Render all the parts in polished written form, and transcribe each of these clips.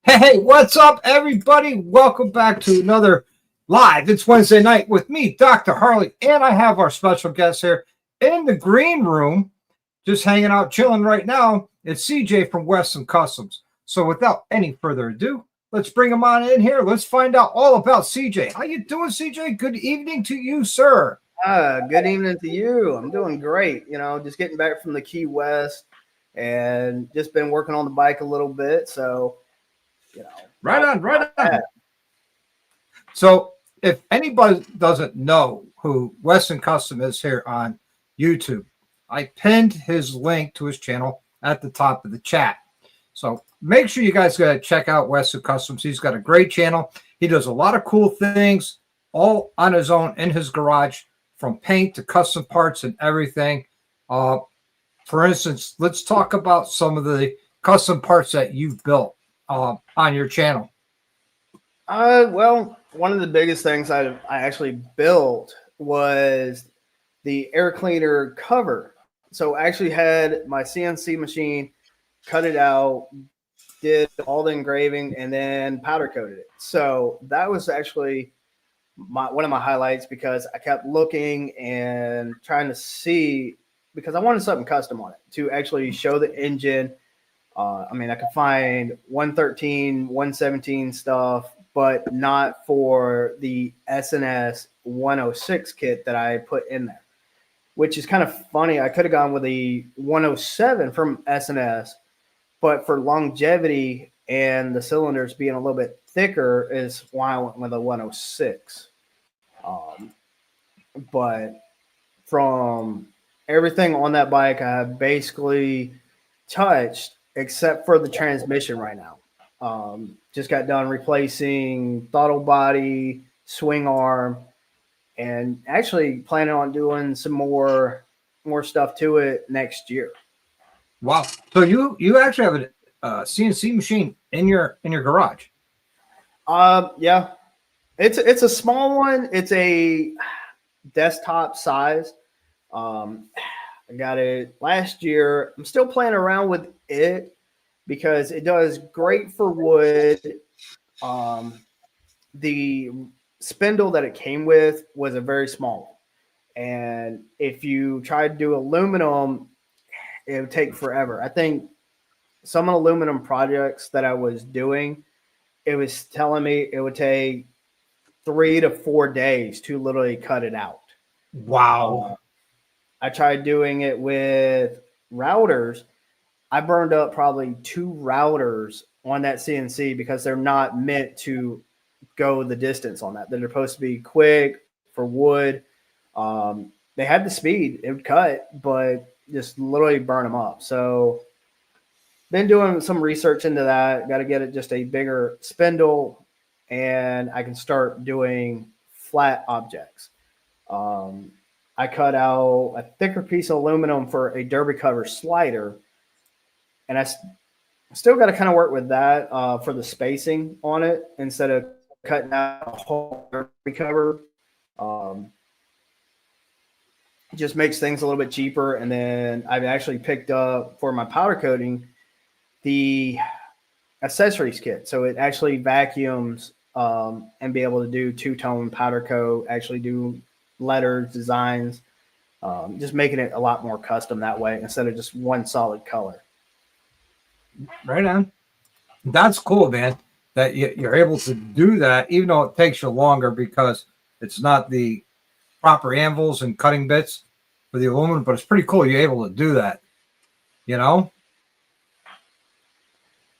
Hey, what's up, everybody? Welcome back to another live. It's Wednesday night with me, Dr. Harley, and I have our special guest here in the green room, just hanging out, chilling right now. It's CJ from Western Customs. So, without any further ado, let's bring him on in here. Let's find out all about CJ. How you doing, CJ? Good evening to you, sir. Good evening to you. I'm doing great. Just getting back from the Key West and just been working on the bike a little bit. So, Right on, right on. So, if anybody doesn't know who Weston Custom is here on YouTube, I pinned his link to his channel at the top of the chat. So make sure you guys got to check out Weston Customs. He's got a great channel. He does a lot of cool things all on his own in his garage, from paint to custom parts and everything. For instance, let's talk about some of the custom parts that you've built on your channel. Well, one of the biggest things I actually built was the air cleaner cover. So I actually had my CNC machine cut it out, did all the engraving, and then powder coated it. So that was actually one of my highlights, because I kept looking and trying to see, because I wanted something custom on it to actually show the engine. I could find 113, 117 stuff, but not for the SNS 106 kit that I put in there, which is kind of funny. I could have gone with the 107 from SNS, but for longevity and the cylinders being a little bit thicker is why I went with a 106. But from everything on that bike, I have basically touched except for the transmission right now. Just got done replacing throttle body, swing arm, and actually planning on doing some more stuff to it next year. Wow! So you actually have a CNC machine in your garage? Yeah, it's a small one. It's a desktop size. I got it last year. I'm still playing around with it because it does great for wood. The spindle that it came with was a very small one. And if you try to do aluminum, it would take forever. I think some aluminum projects that I was doing, it was telling me it would take 3 to 4 days to literally cut it out. Wow. I tried doing it with routers. I burned up probably 2 routers on that CNC because they're not meant to go the distance on that. They're supposed to be quick for wood. They had the speed, it would cut, but just literally burn them up. So been doing some research into that. Got to get it just a bigger spindle, and I can start doing flat objects. I cut out a thicker piece of aluminum for a derby cover slider, and I still got to kind of work with that for the spacing on it instead of cutting out a whole derby cover. Just makes things a little bit cheaper. And then I've actually picked up for my powder coating the accessories kit, so it actually vacuums and be able to do 2-tone powder coat, actually do letters, designs, just making it a lot more custom that way instead of just one solid color. Right on. That's cool, man, that you're able to do that, even though it takes you longer because it's not the proper anvils and cutting bits for the aluminum, but it's pretty cool you're able to do that, you know?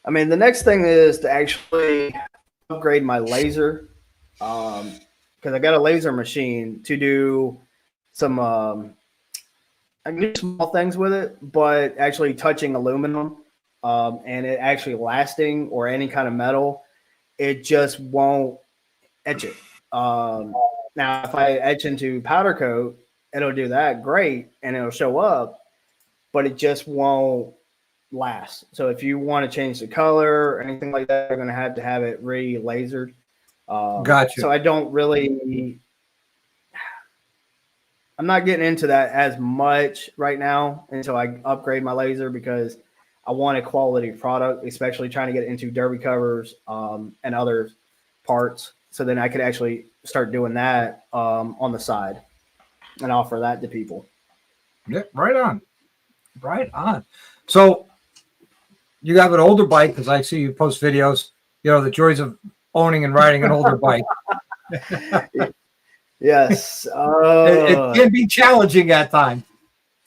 I mean, the next thing is to actually upgrade my laser, because I got a laser machine to do some I can do small things with it, but actually touching aluminum and it actually lasting or any kind of metal, it just won't etch it. Now, if I etch into powder coat, it'll do that great and it'll show up, but it just won't last. So if you want to change the color or anything like that, you're going to have it re-lasered. Gotcha. So I don't really, I'm not getting into that as much right now until I upgrade my laser, because I want a quality product, especially trying to get into derby covers and other parts. So then I could actually start doing that on the side and offer that to people. Yeah, right on. Right on. So you have an older bike because I see you post videos, the joys of owning and riding an older bike. Yes. It can be challenging at times.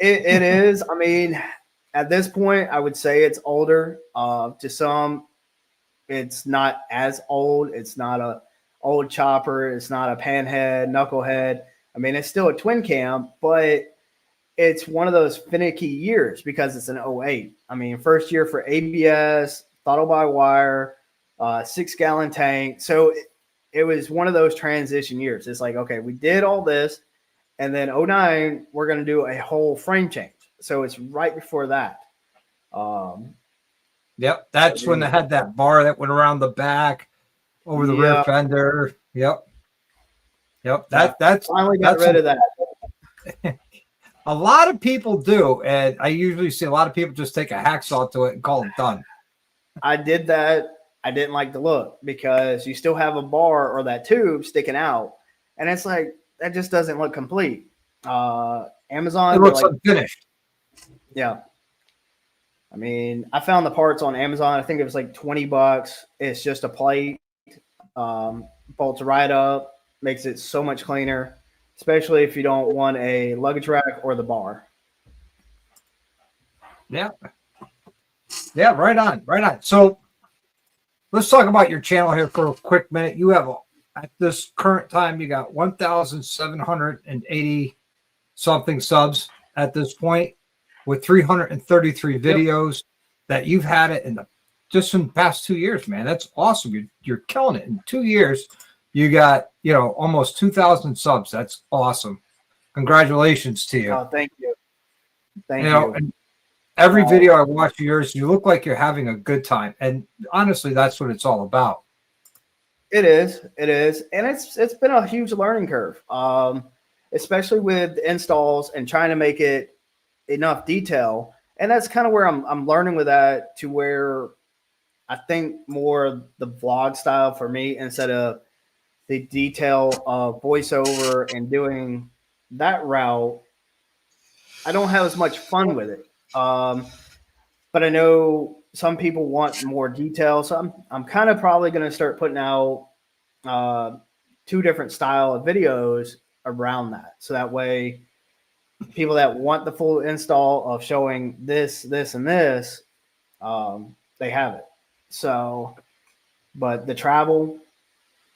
It is. I mean, at this point, I would say it's older. To some, it's not as old. It's not a old chopper. It's not a panhead, knucklehead. I mean, it's still a twin cam, but it's one of those finicky years because it's an '08. I mean, first year for ABS, throttle by wire, 6-gallon tank. So it was one of those transition years. It's like, okay, we did all this, and then '09, we're going to do a whole frame change. So it's right before that. Yep, that's when they had that bar that went around the back over the rear fender. Yep. That's finally got rid of that. A lot of people do, and I usually see a lot of people just take a hacksaw to it and call it done. I did that. I didn't like the look because you still have a bar or that tube sticking out, and it's like that just doesn't look complete. Amazon, it looks unfinished. Yeah. I mean, I found the parts on Amazon. I think it was like $20. It's just a plate, bolts right up, makes it so much cleaner, especially if you don't want a luggage rack or the bar. Yeah. Yeah, right on. So let's talk about your channel here for a quick minute. You have, at this current time, you got 1,780 something subs at this point, with 333 videos that you've had it in just in the past 2 years, man. That's awesome. You're killing it. In 2 years, you got, almost 2,000 subs. That's awesome. Congratulations to you. Oh, thank you. Thank you. And every video I watch of yours, you look like you're having a good time. And honestly, that's what it's all about. It is. And it's been a huge learning curve, especially with installs and trying to make it enough detail. And that's kind of where I'm learning with that, to where I think more the vlog style for me, instead of the detail of voiceover and doing that route, I don't have as much fun with it. But I know some people want more detail, so I'm kind of probably going to start putting out 2 different style of videos around that, so that way people that want the full install of showing this, and this, they have it. So, but the travel,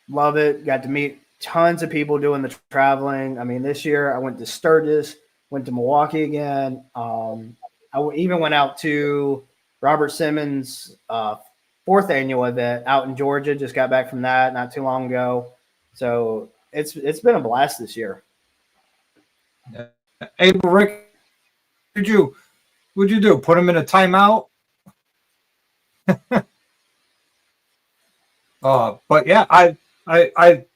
love it. Got to meet tons of people doing the traveling. I mean, this year I went to Sturgis, went to Milwaukee again. I even went out to Robert Simmons' 4th annual event out in Georgia. Just got back from that not too long ago. So it's been a blast this year. Hey, Rick, what'd you do? Put him in a timeout? But yeah, I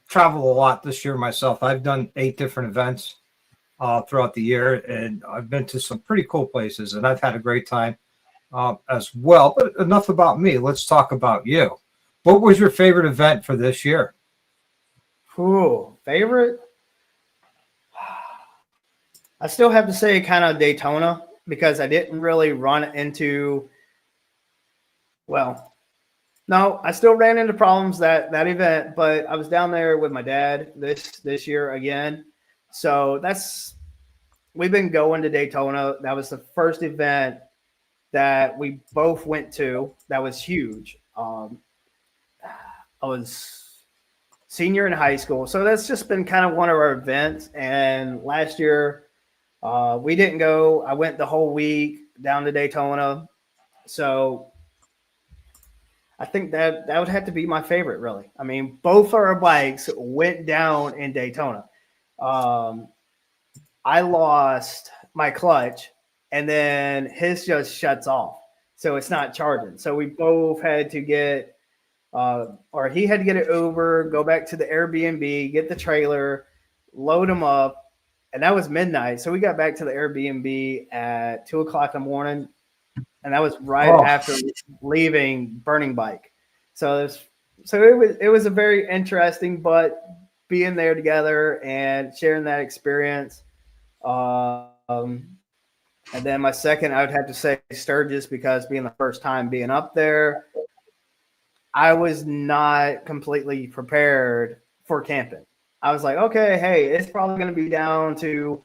travel a lot this year myself. I've done 8 different events throughout the year, and I've been to some pretty cool places, and I've had a great time as well. But enough about me. Let's talk about you. What was your favorite event for this year? Ooh, favorite? I still have to say kind of Daytona, because I didn't really run into, well, no, I still ran into problems that event, but I was down there with my dad this year again. So we've been going to Daytona. That was the first event that we both went to. That was huge. I was senior in high school, so that's just been kind of one of our events. And last year, we didn't go. I went the whole week down to Daytona. So I think that would have to be my favorite, really. I mean, both of our bikes went down in Daytona. I lost my clutch, and then his just shuts off. So it's not charging. So we both had to get, or he had to get it over, go back to the Airbnb, get the trailer, load them up. And that was midnight. So we got back to the Airbnb at 2:00 in the morning. and that was right Oh, after leaving Burning Bike. So it was a very interesting, but being there together and sharing that experience. Um, and then my second, I would have to say Sturgis, because being the first time being up there, I was not completely prepared for camping. I was like, okay, hey, it's probably going to be down to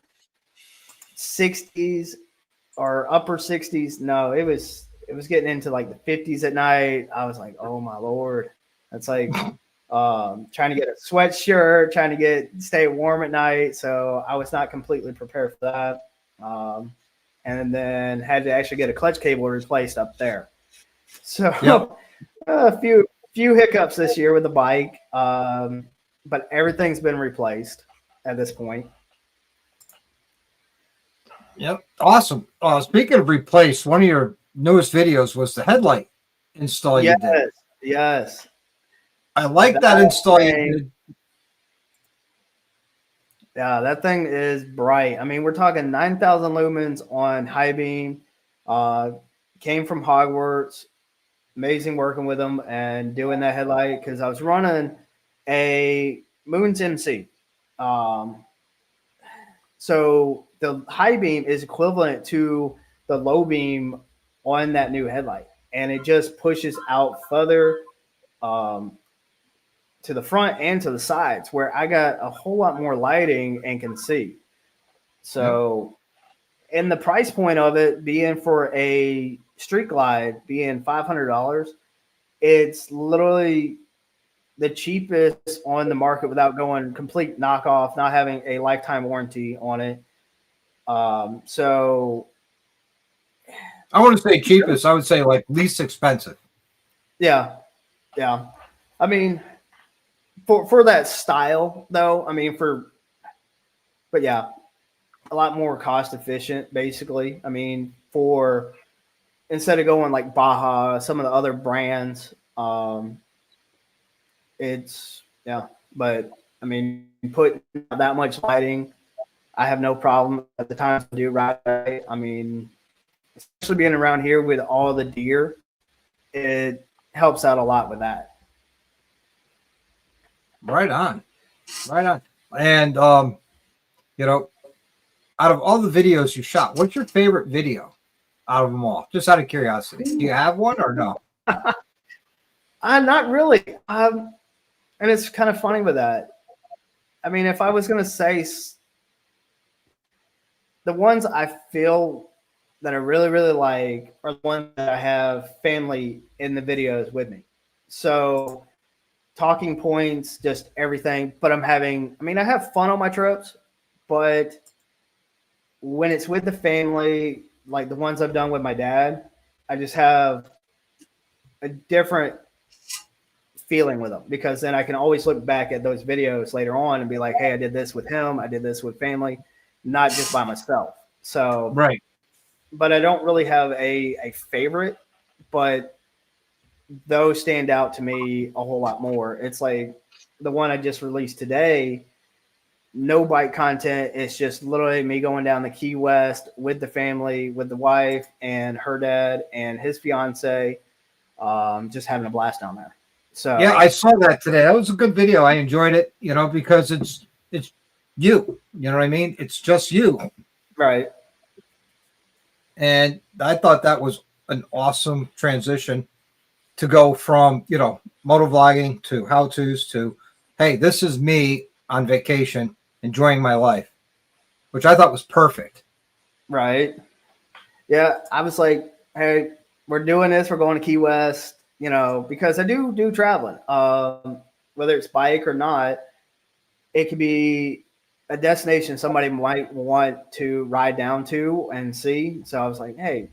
60s or upper 60s. No, it was getting into like the 50s at night. I was like, oh my lord, that's like trying to get a sweatshirt, trying to stay warm at night. So I was not completely prepared for that. And then had to actually get a clutch cable replaced up there. So yep. a few hiccups this year with the bike, but everything's been replaced at this point. Yep. Awesome. Speaking of replace, one of your newest videos was the headlight install you Yes, did. yes. I like that That install you thing, did. yeah, that thing is bright. I mean, we're talking 9,000 lumens on high beam. Uh, Came from Hogwarts. Amazing working with them and doing that headlight, because I was running a Moon's MC. Um, so the high beam is equivalent to the low beam on that new headlight, and it just pushes out further um, to the front and to the sides, where I got a whole lot more lighting and can see. Yep. So, and the price point of it being for a Street Glide being $500, it's literally the cheapest on the market without going complete knockoff, not having a lifetime warranty on it. So I want to say cheapest. I would say like least expensive. yeah, yeah. I mean, for that style though, I mean but yeah, a lot more cost efficient basically. I mean, for instead of going like Baja, some of the other brands, it's yeah. But I mean, putting that much lighting, I have no problem at the times I do ride. I mean, especially being around here with all the deer, it helps out a lot with that. Right on. Right on. And you know, out of all the videos you shot, what's your favorite video out of them all? Just out of curiosity. Do you have one or no? Not really. And it's kind of funny with that. I mean, if I was going to say the ones I feel that I really, really like are the ones that I have family in the videos with me. So talking points, just everything. But I have fun on my trips, but when it's with the family, like the ones I've done with my dad, I just have a different feeling with them, because then I can always look back at those videos later on and be like, hey, I did this with him. I did this with family, not just by myself. So, Right. but I don't really have a favorite, but those stand out to me a whole lot more. It's like the one I just released today, no bike content. It's just literally me going down the Key West with the family, with the wife and her dad and his fiance, just having a blast down there. So Yeah, I saw that today. That was a good video. I enjoyed it, because it's you. You know what I mean? It's just you. right. And I thought that was an awesome transition to go from, motovlogging to how-tos to, hey, this is me on vacation enjoying my life, which I thought was perfect. Right. Yeah. I was like, hey, we're doing this. We're going to Key West, because I do traveling. Whether it's bike or not, it could be a destination somebody might want to ride down to and see. So I was like, hey,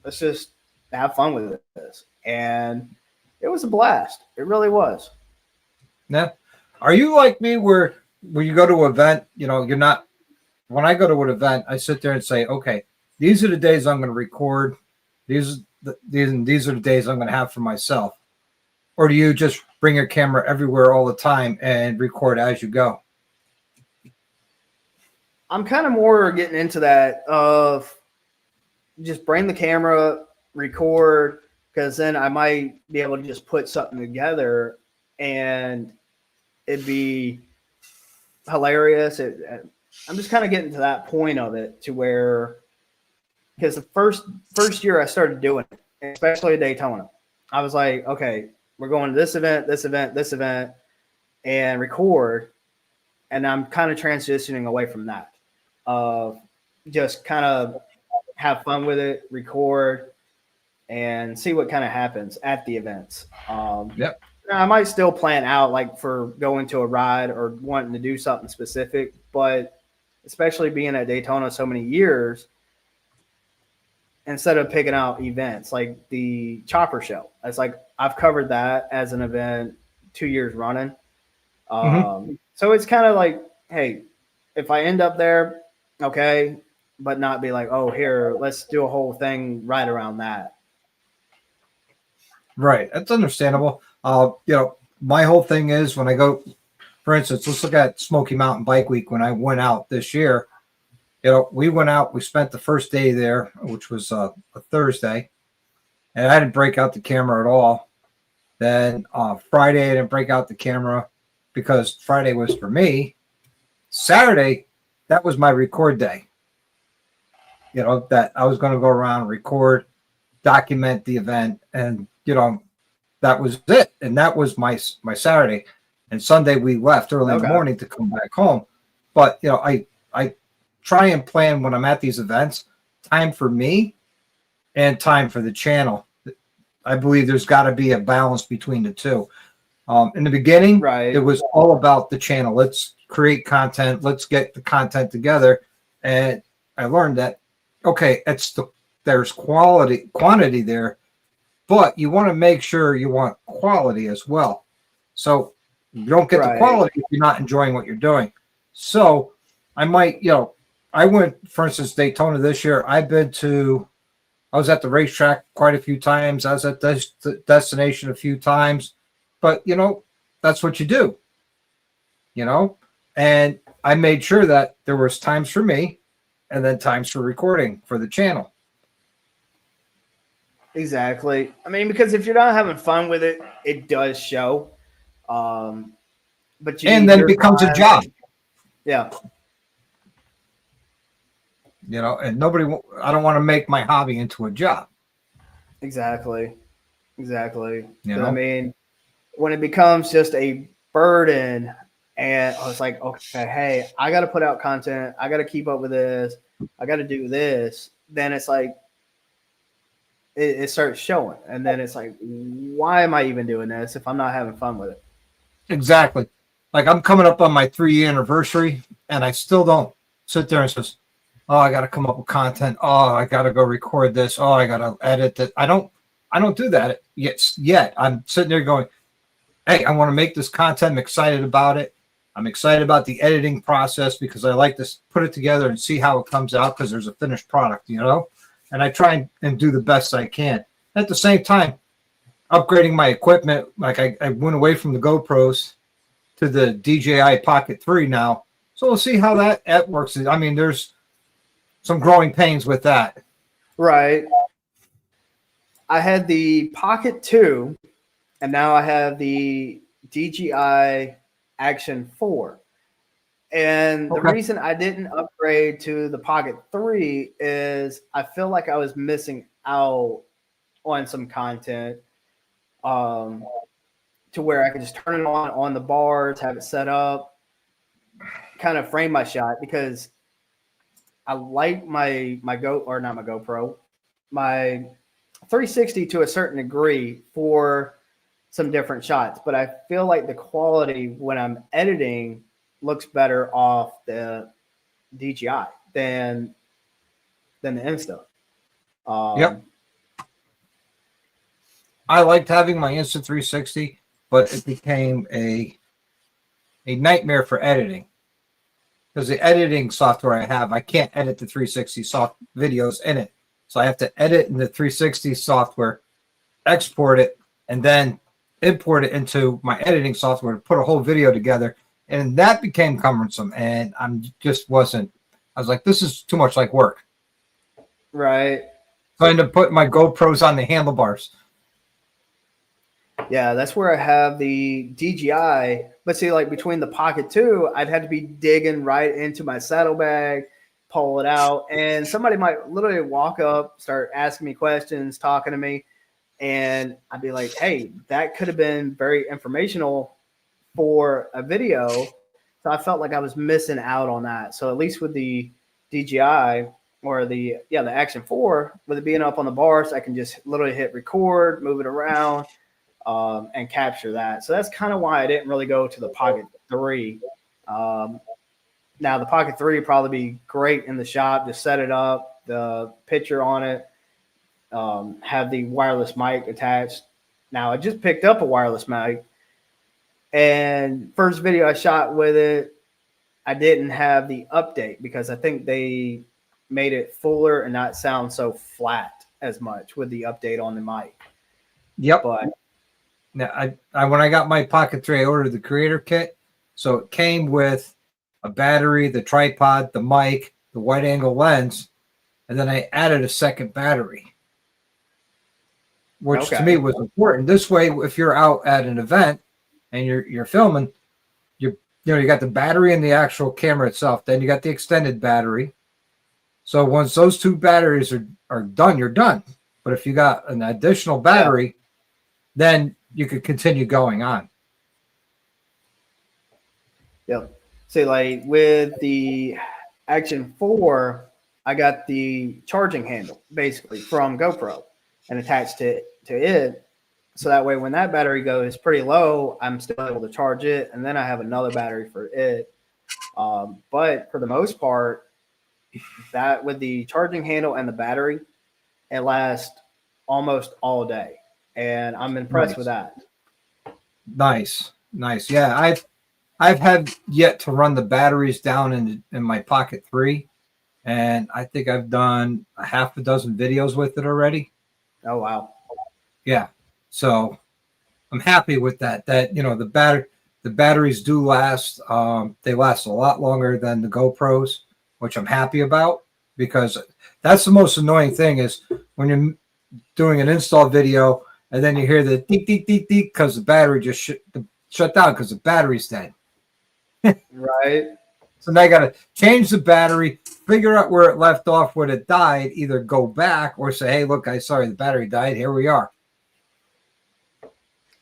let's just have fun with this. And it was a blast. It really was. Yeah. Are you like me where when you go to an event, you're not, when I go to an event, I sit there and say, okay, these are the days I'm going to record. These are the days I'm going to have for myself. Or do you just bring your camera everywhere all the time and record as you go? I'm kind of more getting into that of just bring the camera, record, because then I might be able to just put something together and it'd be hilarious. I'm just kind of getting to that point of it to where, because the first year I started doing it, especially at Daytona, I was like, okay, we're going to this event, this event, this event, and record. And I'm kind of transitioning away from that. Just kind of have fun with it, record, and see what kind of happens at the events. Yep. I might still plan out like for going to a ride or wanting to do something specific, but especially being at Daytona so many years, instead of picking out events like the Chopper Show, it's like I've covered that as an event 2 years running. So it's kind of like, hey, if I end up there, okay, but not be like, oh, here, let's do a whole thing right around that. Right. That's understandable. My whole thing is when I go, for instance, let's look at Smoky Mountain Bike Week. When I went out this year, we went out, we spent the first day there, which was a Thursday, and I didn't break out the camera at all. Then Friday, I didn't break out the camera because Friday was for me. Saturday, that was my record day. That I was going to go around, record, document the event, and that was it. And that was my Saturday. And Sunday we left early in the morning to come back home. But I try and plan when I'm at these events, time for me and time for the channel. I believe there's got to be a balance between the two. In the beginning, It was all about the channel. Let's create content. Let's get the content together. And I learned that, okay, there's quantity there, but you want to make sure you want quality as well. So you don't get the quality if you're not enjoying what you're doing. So I might, I went, for instance, Daytona this year. I was at the racetrack quite a few times. I was at this destination a few times, but that's what you do, and I made sure that there was times for me and then times for recording for the channel. Exactly. I mean, because if you're not having fun with it, it does show. But then it becomes a job. Yeah. And I don't want to make my hobby into a job. Exactly. I mean, when it becomes just a burden and it's like, okay, hey, I got to put out content. I got to keep up with this. I got to do this. Then it's like, it starts showing. And then it's like, why am I even doing this if I'm not having fun with it? Exactly. Like I'm coming up on my 3-year anniversary and I still don't sit there and says, oh, I got to come up with content. Oh, I got to go record this. Oh, I got to edit it. I don't do that yet. I'm sitting there going, hey, I want to make this content. I'm excited about it. I'm excited about the editing process because I like to put it together and see how it comes out because there's a finished product, and I try and do the best I can. At the same time, upgrading my equipment, like I went away from the GoPros to the DJI Pocket 3 now. So we'll see how that works. I mean, there's some growing pains with that. Right. I had the Pocket 2, and now I have the DJI Action 4. And the reason I didn't upgrade to the Pocket 3 is I feel like I was missing out on some content to where I could just turn it on the bars, have it set up, kind of frame my shot, because I like my GoPro, my 360 to a certain degree for some different shots, but I feel like the quality when I'm editing looks better off the DJI than the Insta. Yep. I liked having my Insta 360, but it became a nightmare for editing because the editing software I have, I can't edit the 360 videos in it. So I have to edit in the 360 software, export it, and then import it into my editing software to put a whole video together. And that became cumbersome. And I was like, this is too much like work. Right. So I ended up putting my GoPros on the handlebars. Yeah, that's where I have the DJI. But see, like between the Pocket 2, I'd have to be digging right into my saddlebag, pull it out, and somebody might literally walk up, start asking me questions, talking to me, and I'd be like, "Hey, that could have been very informational for a video." So I felt like I was missing out on that. So at least with the DJI or the Action 4, with it being up on the bars, I can just literally hit record, move it around, and capture that. So that's kind of why I didn't really go to the Pocket 3. Now the Pocket 3 would probably be great in the shop. Just set it up, the picture on it, have the wireless mic attached. Now I just picked up a wireless mic, and first video I shot with it, I didn't have the update because I think they made it fuller and not sound so flat as much with the update on the mic. Yep. But now, I when I got my Pocket 3, I ordered the creator kit. So it came with a battery, the tripod, the mic, the wide angle lens, and then I added a second battery, which to me was important. This way, if you're out at an event and you're filming, you got the battery and the actual camera itself. Then you got the extended battery. So once those two batteries are done, you're done. But if you got an additional battery, then you could continue going on. Yep. See, like with the Action 4, I got the charging handle basically from GoPro and attached it to it. So that way, when that battery goes pretty low, I'm still able to charge it. And then I have another battery for it. But for the most part, that with the charging handle and the battery, it lasts almost all day. And I'm impressed with that. Nice. Yeah, I've had yet to run the batteries down in my Pocket 3, and I think I've done a half a dozen videos with it already. Oh wow. Yeah. So I'm happy with that. That the batteries do last. They last a lot longer than the GoPros, which I'm happy about, because that's the most annoying thing is when you're doing an install video and then you hear the deep because the battery just shut down because the battery's dead. Right. So now I got to change the battery, figure out where it left off when it died, either go back or say, "Hey, look, sorry, the battery died. Here we are."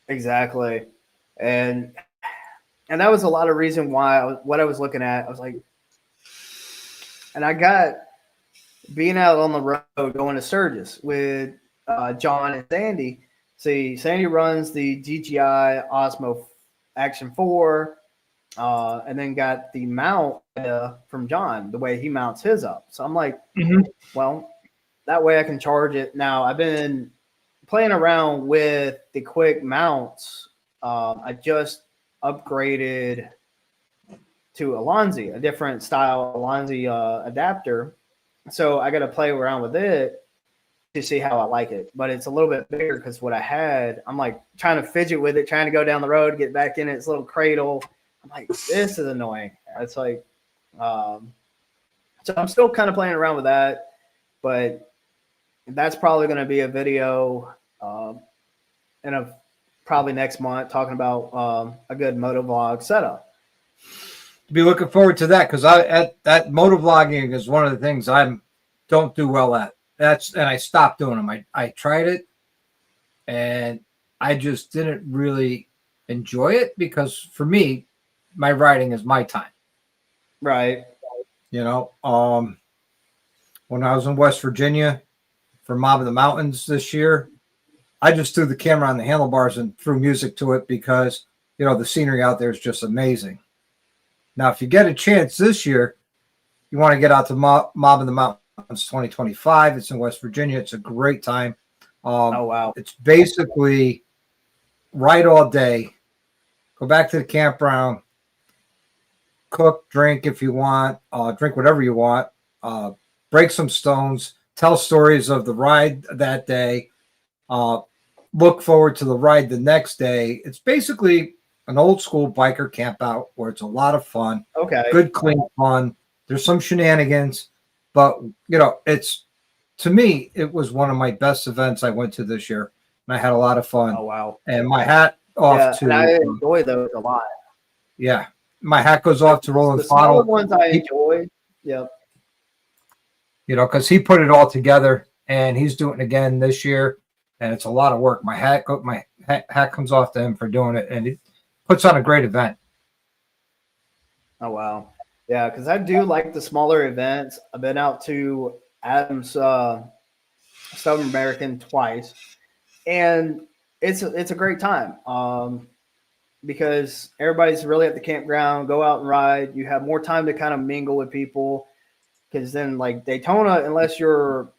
Exactly. And that was a lot of reason why what I was looking at. I was like, and I got being out on the road going to Sturgis with John and Sandy. See, Sandy runs the DJI Osmo Action 4, and then got the mount from John, the way he mounts his up. So I'm like, well, that way I can charge it. Now I've been playing around with the quick mounts. I just upgraded to Alonzi, a different style Alonzi adapter. So I got to play around with it to see how I like it. But it's a little bit bigger because what I had, I'm like trying to fidget with it, trying to go down the road, get back in its little cradle. I'm like, this is annoying. It's like, so I'm still kind of playing around with that, but that's probably going to be a video in probably next month talking about a good motovlog setup. Be looking forward to that because that motovlogging is one of the things I don't do well at. And I stopped doing them. I tried it, and I just didn't really enjoy it because for me, my riding is my time. Right. When I was in West Virginia for Mob of the Mountains this year, I just threw the camera on the handlebars and threw music to it because, the scenery out there is just amazing. Now, if you get a chance this year, you want to get out to Mob of the Mountains 2025. It's in West Virginia. It's a great time. Oh, wow. It's basically ride all day, go back to the campground, cook, drink if you want, drink whatever you want, break some stones, tell stories of the ride that day, look forward to the ride the next day. It's basically an old school biker camp out where it's a lot of fun. Okay. Good, clean fun. There's some shenanigans, but it's to me, it was one of my best events I went to this year, and I had a lot of fun. Oh wow. And my hat off Yeah, to and I enjoy those a lot. yeah, my hat goes off to Roland The smaller Fottle. ones I enjoy. Yep. You know, because he put it all together, and he's doing it again this year, and it's a lot of work. My hat comes off to him for doing it, and he puts on a great event. Oh wow. Yeah, because I do like the smaller events. I've been out to Adams Southern American twice, and it's a great time. Because everybody's really at the campground, go out and ride. You have more time to kind of mingle with people. Because then, like Daytona, unless you're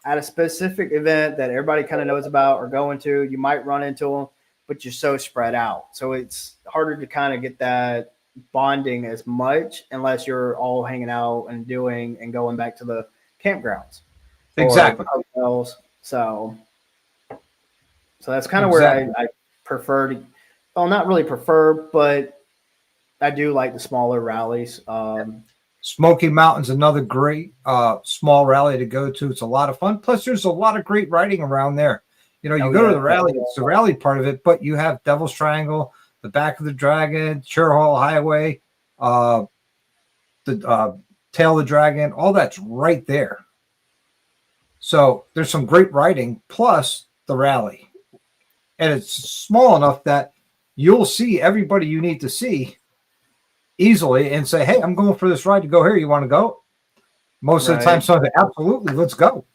at a specific event that everybody kind of knows about or going to, you might run into them, but you're so spread out. So it's harder to kind of get that bonding as much unless you're all hanging out and doing and going back to the campgrounds Exactly. or hotels. So that's kind of where I prefer to, well, not really prefer, but I do like the smaller rallies. Smoky Mountain's another great small rally to go to. It's a lot of fun. Plus, there's a lot of great riding around there. You know, you go to the rally, it's the rally part of it, but you have Devil's Triangle, the Back of the Dragon, Cherry Hall Highway, the Tail of the Dragon, all that's right there. So there's some great riding plus the rally. And it's small enough that you'll see everybody you need to see easily and say, hey, I'm going for this ride to go here. You want to go? Most of the time, somebody, absolutely, let's go.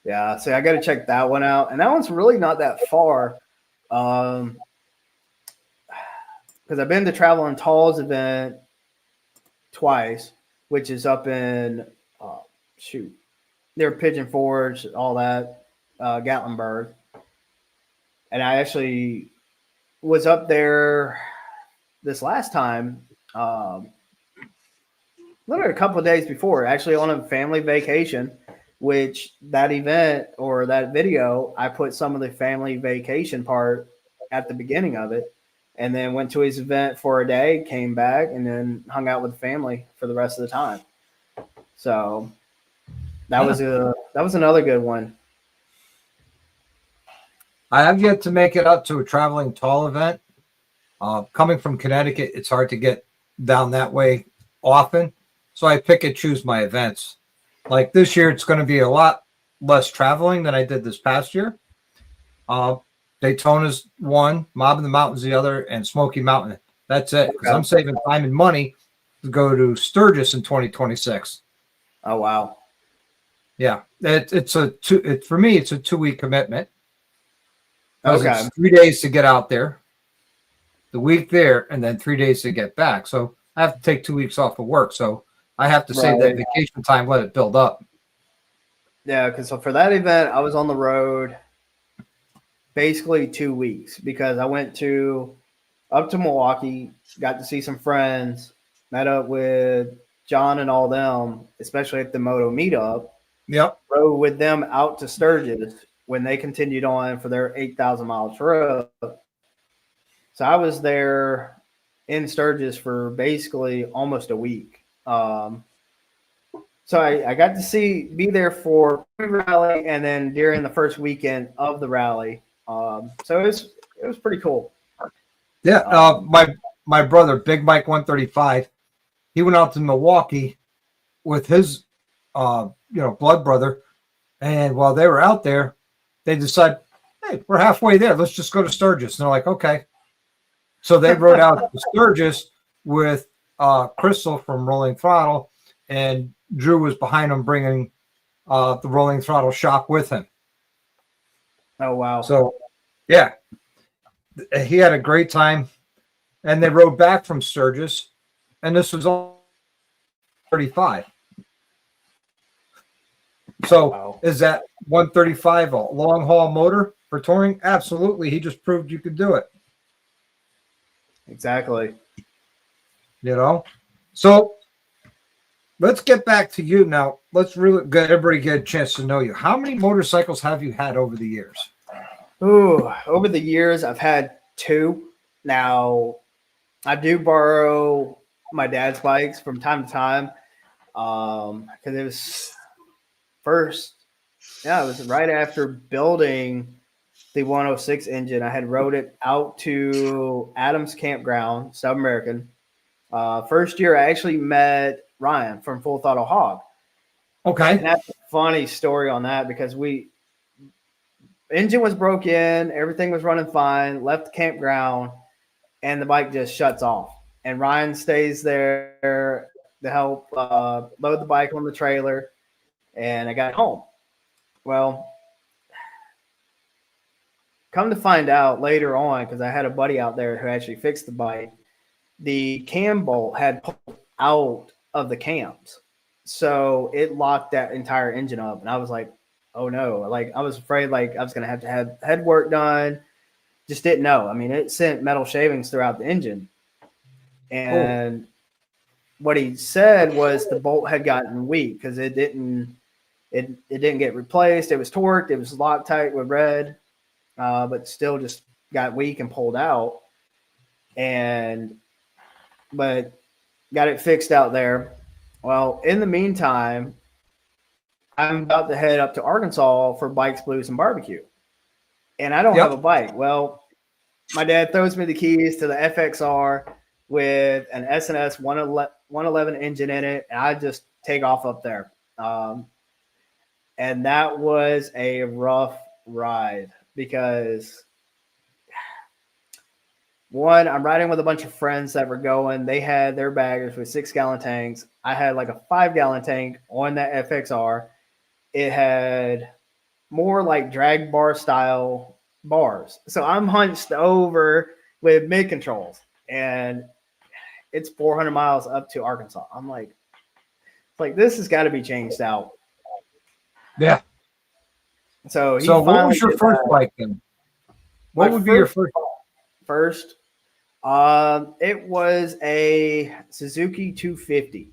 Yeah, so I got to check that one out. And that one's really not that far. Because I've been to Travel and Tall's event twice, which is up in, near Pigeon Forge, all that, Gatlinburg. And I actually was up there this last time, literally a couple of days before, actually on a family vacation, which that event or that video, I put some of the family vacation part at the beginning of it, and then went to his event for a day, came back, and then hung out with the family for the rest of the time. So that was another good one. I have yet to make it up to a traveling tall event. Coming from Connecticut, it's hard to get down that way often. So I pick and choose my events. Like this year, it's going to be a lot less traveling than I did this past year. Daytona's one, Mob in the Mountains the other, and Smoky Mountain. That's it. Because I'm saving time and money to go to Sturgis in 2026. Oh, wow. Yeah. For me, it's a 2-week commitment. Okay. It's 3 days to get out there, the week there, and then 3 days to get back. So I have to take 2 weeks off of work. So I have to save that vacation time, let it build up. Yeah, because for that event, I was on the road basically 2 weeks because I went up to Milwaukee, got to see some friends, met up with John and all them, especially at the Moto meetup. Yep. Rode with them out to Sturgis when they continued on for their 8,000-mile trip. So I was there in Sturgis for basically almost a week. So I got to be there for the rally and then during the first weekend of the rally. So it was pretty cool. Yeah. My brother, Big Mike 135, he went out to Milwaukee with his blood brother. And while they were out there, they decided, hey, we're halfway there. Let's just go to Sturgis. And they're like, okay. So they rode out to Sturgis with Crystal from Rolling Throttle, and Drew was behind him bringing the Rolling Throttle shop with him. Oh, wow. So, yeah, he had a great time. And they rode back from Sturgis, and this was all 35. So Is that 135 a long haul motor for touring? Absolutely. He just proved you could do it. Exactly. So let's get back to you now. Let's really get everybody get a chance to know you. How many motorcycles have you had over the years? Ooh, over the years, I've had 2. Now, I do borrow my dad's bikes from time to time because it was first, yeah, it was right after building the 106 engine. I had rode it out to Adams Campground, South American. First year, I actually met Ryan from Full Throttle Hog. Okay. And that's a funny story on that because engine was broke in, everything was running fine, left the campground, and the bike just shuts off. And Ryan stays there to help load the bike on the trailer, and I got home. Well, come to find out later on, because I had a buddy out there who actually fixed the bike, the cam bolt had pulled out of the cams. So it locked that entire engine up. And I was like, oh no. Like I was afraid like I was going to have head work done. Just didn't know. I mean, it sent metal shavings throughout the engine. And what he said was the bolt had gotten weak because it didn't get replaced. It was torqued. It was Loctite with red, but still just got weak and pulled out. But got it fixed out there. Well, in the meantime, I'm about to head up to Arkansas for Bikes, Blues, and Barbecue. And I don't have a bike. Well, my dad throws me the keys to the FXR with an S&S 111 engine in it, and I just take off up there. And that was a rough ride because one, I'm riding with a bunch of friends that were going. They had their baggers with 6-gallon tanks. I had like a 5-gallon tank on that FXR. It had more like drag bar style bars. So I'm hunched over with mid controls, and it's 400 miles up to Arkansas. I'm like this has got to be changed out. Yeah. So what was your first bike then? What would be your first? First, it was a Suzuki 250.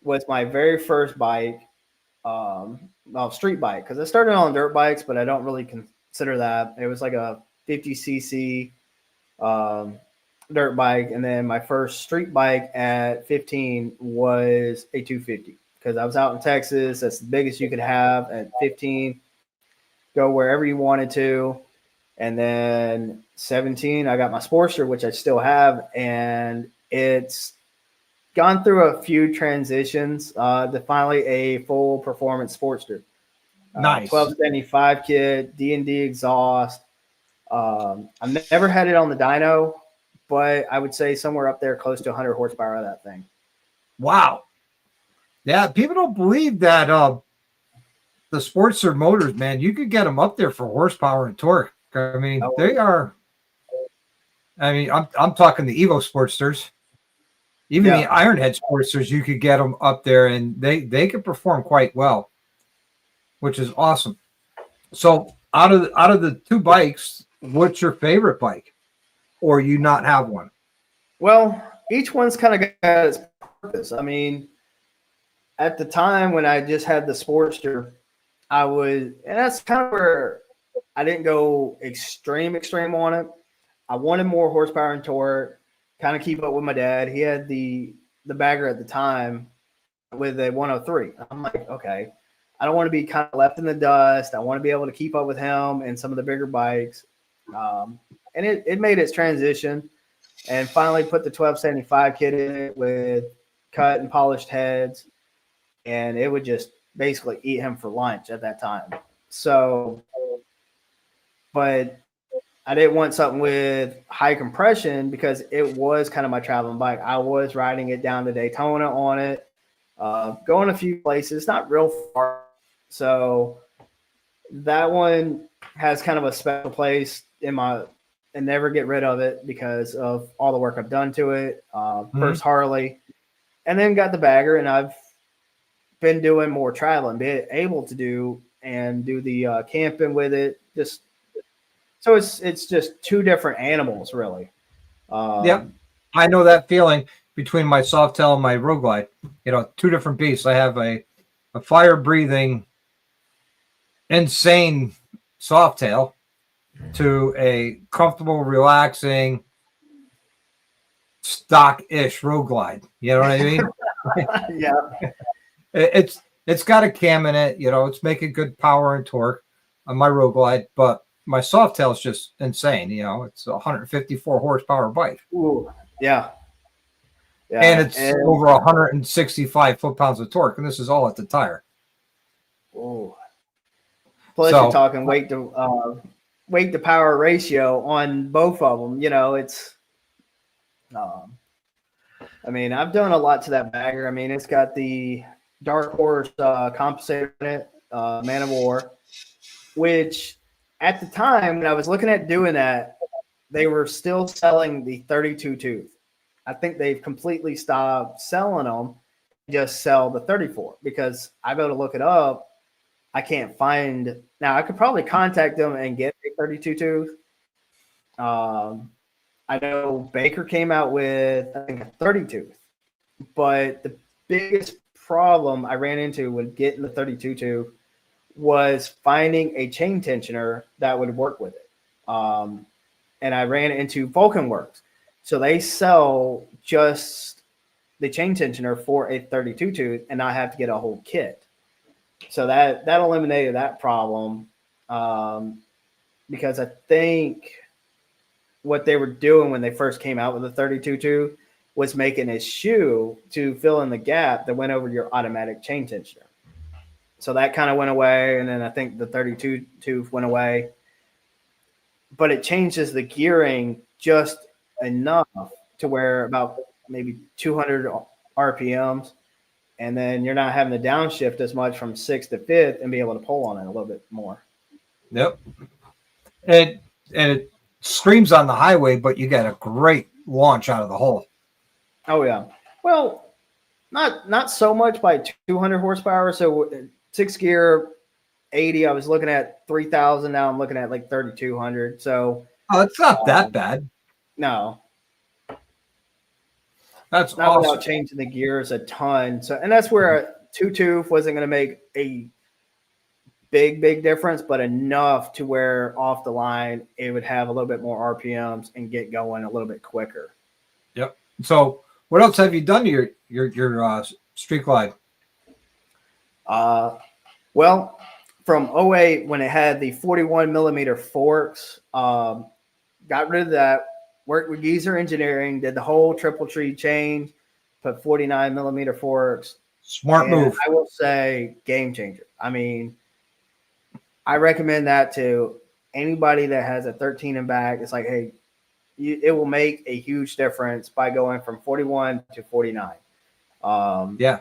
Was my very first bike, street bike, because I started on dirt bikes, but I don't really consider that. It was like a 50cc dirt bike, and then my first street bike at 15 was a 250 because I was out in Texas. That's the biggest you could have at 15. Go wherever you wanted to. And then 17, I got my Sportster, which I still have, and it's gone through a few transitions to finally a full performance Sportster. Nice. 1275 kit, D&D exhaust. I've never had it on the dyno, but I would say somewhere up there close to 100 horsepower of that thing. Wow. Yeah, people don't believe that the Sportster motors, man, you could get them up there for horsepower and torque. I mean, they are. I mean, I'm talking the Evo Sportsters, even the Ironhead Sportsters. You could get them up there, and they could perform quite well, which is awesome. So, out of the two bikes, what's your favorite bike, or you not have one? Well, each one's kind of got its purpose. I mean, at the time when I just had the Sportster, and that's kind of where I didn't go extreme on it. I wanted more horsepower and torque, kind of keep up with my dad. He had the bagger at the time with a 103. I'm like, okay, I don't want to be kind of left in the dust. I want to be able to keep up with him and some of the bigger bikes. And it made its transition, and finally put the 1275 kit in it with cut and polished heads, and it would just basically eat him for lunch at that time. So, but I didn't want something with high compression because it was kind of my traveling bike. I was riding it down to Daytona on it, going a few places, not real far. So that one has kind of a special place in and never get rid of it because of all the work I've done to it. First Harley, and then got the bagger, and I've been doing more traveling, being able to do the camping with it. So it's just two different animals, really. Yep, I know that feeling between my Softail and my Road Glide. Two different beasts. I have a fire-breathing, insane Softail to a comfortable, relaxing, stock-ish Road Glide. You know what I mean? Yeah. It's it's got a cam in it. It's making good power and torque on my Road Glide, but my Softail is just insane. It's a 154 horsepower bike. Ooh, yeah. And it's over 165 foot-pounds of torque, and this is all at the tire. Ooh. Plus, you're talking weight to power ratio on both of them. It's. I mean, I've done a lot to that bagger. I mean, it's got the Dark Horse compensator in it, Man of War, which at the time when I was looking at doing that, they were still selling the 32 tooth. I think they've completely stopped selling them, just sell the 34 because I go to look it up. I can't find. Now, I could probably contact them and get a 32 tooth. I know Baker came out with, I think, a 30 tooth. But the biggest problem I ran into with getting the 32 tooth was finding a chain tensioner that would work with it. And I ran into Vulcan Works. So they sell just the chain tensioner for a 32 tooth, and I have to get a whole kit. So that eliminated that problem because I think what they were doing when they first came out with the 32 tooth was making a shoe to fill in the gap that went over your automatic chain tensioner. So that kind of went away, and then I think the 32 tooth went away. But it changes the gearing just enough to where about maybe 200 RPMs, and then you're not having to downshift as much from 6th to 5th and be able to pull on it a little bit more. Yep. And it screams on the highway, but you get a great launch out of the hole. Oh, yeah. Well, not so much by 200 horsepower. So 6 gear, 80, I was looking at 3,000. Now I'm looking at like 3,200. So it's not that bad. No. That's not awesome. Without changing the gears a ton. So, and that's where a 2-tooth wasn't going to make a big difference, but enough to where off the line it would have a little bit more RPMs and get going a little bit quicker. Yep. So what else have you done to your Street Glide? Well, from 08 when it had the 41 millimeter forks, got rid of that. Worked with Geezer Engineering, did the whole triple tree change, put 49 millimeter forks. Smart move. I will say game changer. I mean, I recommend that to anybody that has a 13 and back. It's like, hey, it will make a huge difference by going from 41 to 49. Yeah.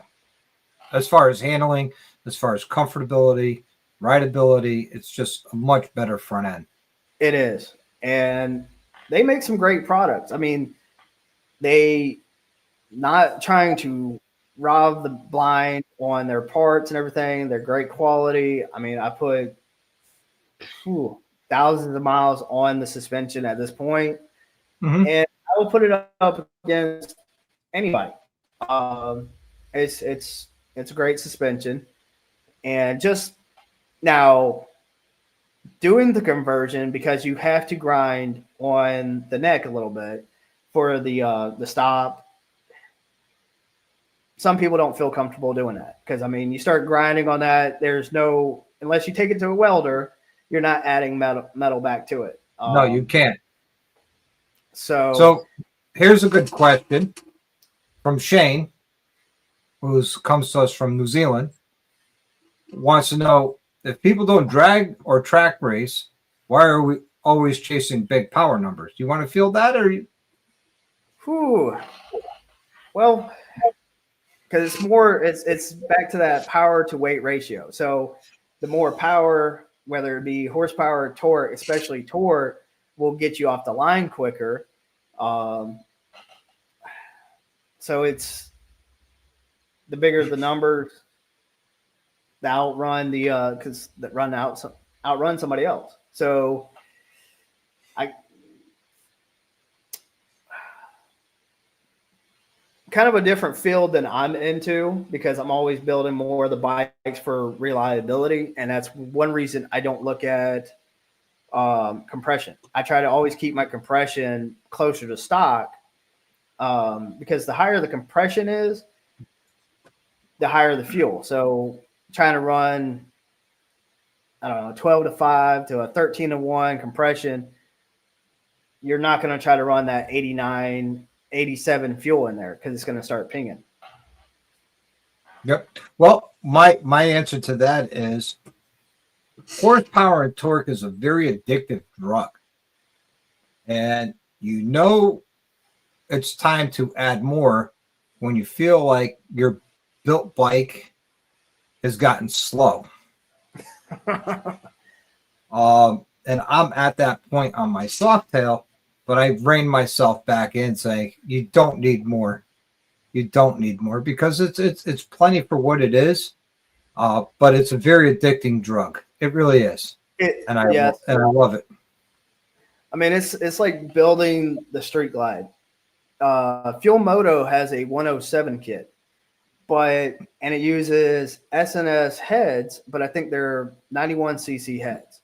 As far as handling, as far as comfortability, rideability, it's just a much better front end. It is. And they make some great products. I mean, they not trying to rob the blind on their parts and everything. They're great quality. I mean, I put thousands of miles on the suspension at this point, and I will put it up against anybody. It's a great suspension, and just now doing the conversion because you have to grind on the neck a little bit for the stop. Some people don't feel comfortable doing that because, I mean, you start grinding on that. There's no, unless you take it to a welder, you're not adding metal back to it. No, you can't. So here's a good question from Shane, who comes to us from New Zealand. Wants to know, if people don't drag or track race, why are we always chasing big power numbers? Do you want to feel that, or you? Well, because it's back to that power to weight ratio. So the more power, whether it be horsepower or torque, especially torque, will get you off the line quicker. So it's the bigger the numbers, the outrun because that outrun somebody else. So kind of a different field than I'm into because I'm always building more of the bikes for reliability. And that's one reason I don't look at compression. I try to always keep my compression closer to stock because the higher the compression is, the higher the fuel. So trying to run, I don't know, 12-5 to a 13-1 compression, you're not going to try to run that 89, 87 fuel in there because it's going to start pinging. Yep. Well, my answer to that is horsepower and torque is a very addictive drug. And you know it's time to add more when you feel like your built bike has gotten slow. And I'm at that point on my Softail, but I rein myself back in saying, you don't need more. You don't need more because it's plenty for what it is. But it's a very addicting drug. It really is. And I love it. I mean, it's like building the Street Glide. Fuel Moto has a 107 kit, and it uses SNS heads, but I think they're 91cc heads.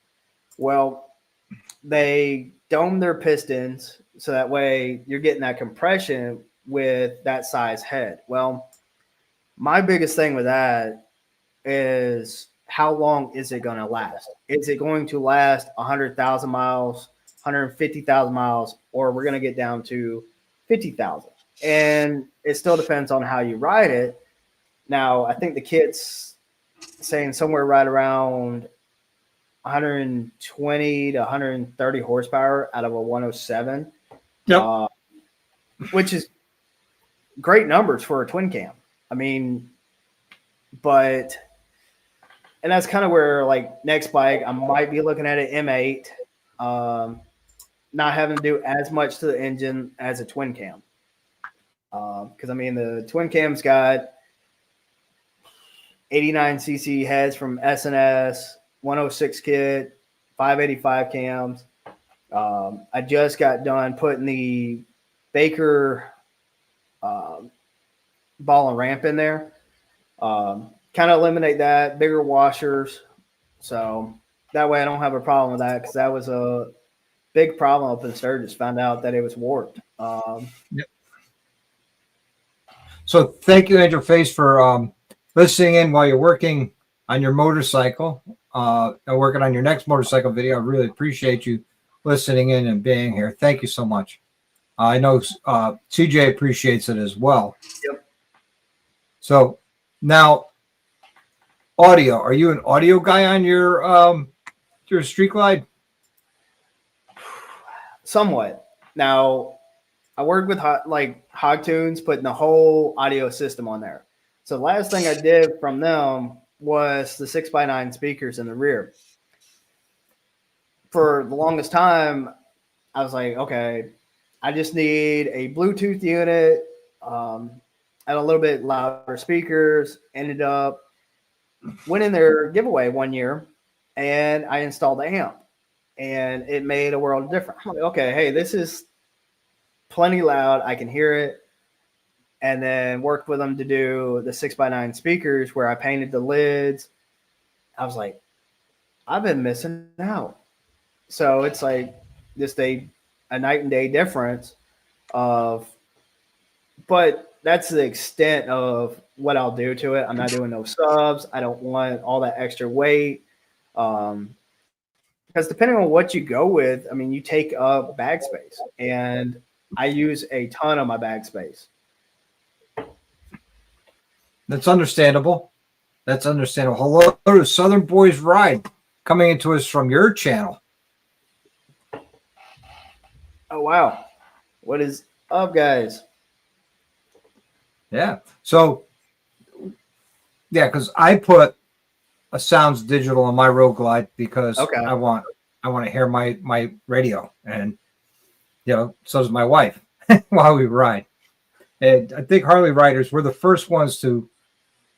Well, they dome their pistons so that way you're getting that compression with that size head. Well, my biggest thing with that is how long is it going to last? Is it going to last 100,000 miles, 150,000 miles, or we're going to get down to 50,000? And it still depends on how you ride it. Now, I think the kit's saying somewhere right around 120 to 130 horsepower out of a 107. Yep. Which is great numbers for a twin cam. I mean, and that's kind of where, like, next bike, I might be looking at an M8, not having to do as much to the engine as a twin cam. Because, I mean, the twin cam's got 89cc heads from SNS, 106 kit, 585 cams. I just got done putting the Baker ball and ramp in there. Kind of eliminate that, bigger washers. So that way I don't have a problem with that because that was a big problem up in Sturgis. Found out that it was warped. Yep. So thank you, Angel Face, for listening in while you're working on your motorcycle, and working on your next motorcycle video. I really appreciate you listening in and being here. Thank you so much. I know CJ appreciates it as well. Yep. So now, audio. Are you an audio guy on your Street Glide? Somewhat. Now, I work with Hog Tunes, putting the whole audio system on there. So the last thing I did from them was the 6x9 speakers in the rear. For the longest time, I was like, okay, I just need a Bluetooth unit, and a little bit louder speakers. Went in their giveaway one year, and I installed the amp, and it made a world of difference. I'm like, okay, hey, this is plenty loud. I can hear it. And then worked with them to do the 6x9 speakers where I painted the lids. I was like, I've been missing out. So it's like just a night and day difference but that's the extent of what I'll do to it. I'm not doing no subs. I don't want all that extra weight. Because depending on what you go with, I mean, you take up bag space, and I use a ton of my bag space. That's understandable. That's understandable. Hello to Southern Boys Ride, coming into us from your channel. Oh, wow. What is up, guys? Yeah. So, yeah, because I put a Sounds Digital on my Road Glide because I want to hear my radio, and so does my wife while we ride. And I think Harley riders, we're the first ones to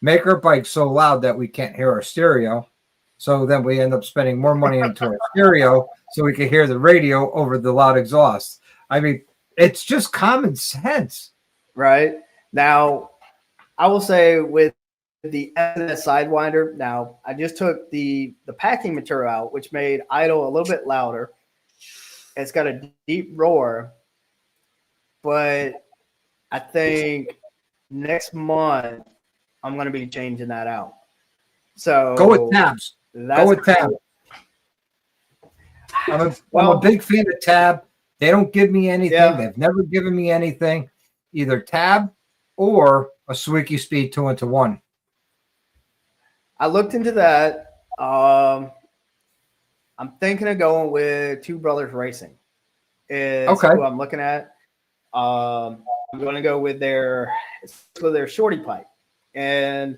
make our bike so loud that we can't hear our stereo. So then we end up spending more money into our stereo so we can hear the radio over the loud exhaust. I mean, it's just common sense. Right. Now, I will say with the SNS Sidewinder, now I just took the packing material out, which made idle a little bit louder. It's got a deep roar, but I think next month I'm going to be changing that out. So Go with tabs. That's Go with tab. I'm a big fan of tab. They don't give me anything. Yeah. They've never given me anything. Either tab or a Squeaky Speed 2-1. I looked into that. I'm thinking of going with Two Brothers Racing. Is Okay. who I'm looking at. I'm going to go with their shorty pipe, and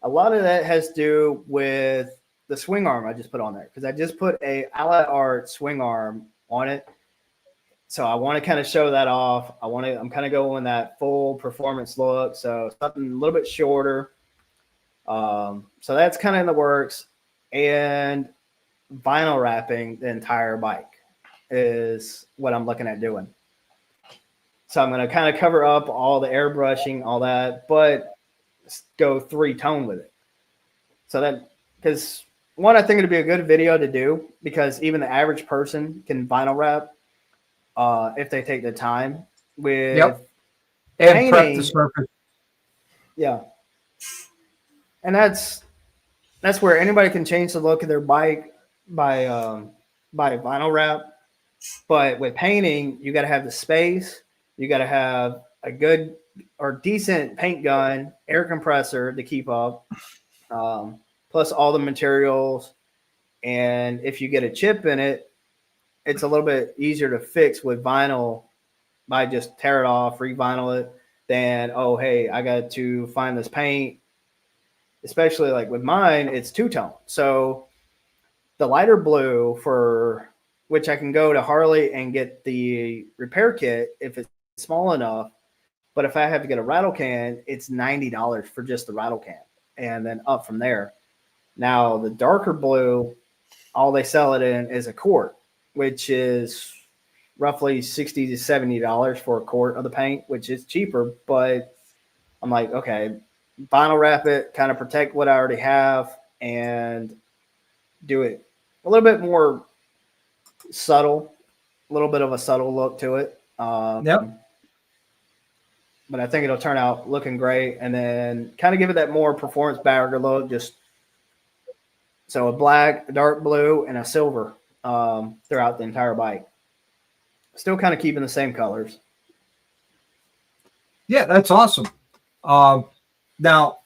a lot of that has to do with the swing arm I just put on there because I just put a Ally Art swing arm on it. So I want to kind of show that off. I'm kind of going that full performance look. So something a little bit shorter. So that's kind of in the works. And vinyl wrapping the entire bike is what I'm looking at doing. So I'm going to kind of cover up all the airbrushing, all that, but go 3-tone with it. So that, because one, I think it'd be a good video to do because even the average person can vinyl wrap if they take the time with and painting. prep the surface. Yeah. And that's where anybody can change the look of their bike by vinyl wrap. But with painting, you got to have the space. You got to have a good or decent paint gun, air compressor to keep up, plus all the materials. And if you get a chip in it, it's a little bit easier to fix with vinyl by just tear it off, re-vinyl it, than, oh, hey, I got to find this paint. Especially like with mine, it's 2-tone. So the lighter blue for which I can go to Harley and get the repair kit if it's small enough. But if I have to get a rattle can, it's $90 for just the rattle can and then up from there. Now, the darker blue, all they sell it in is a quart, which is roughly $60 to $70 for a quart of the paint, which is cheaper. But I'm like, okay, vinyl wrap it, kind of protect what I already have, and do it a little bit more subtle, a little bit of a subtle look to it. But I think it'll turn out looking great, and then kind of give it that more performance bagger look. Just so a black, a dark blue, and a silver throughout the entire bike. Still kind of keeping the same colors. Yeah, that's awesome. Now, all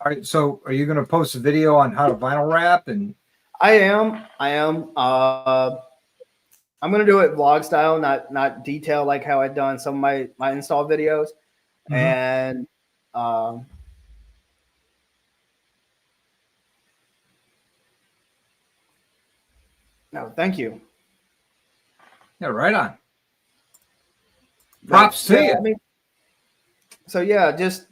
right, so are you going to post a video on how to vinyl wrap? And I am. I'm going to do it vlog style, not detail like how I've done some of my install videos. Mm-hmm. And no, thank you. Yeah, right on. Props to you. I mean, so yeah, just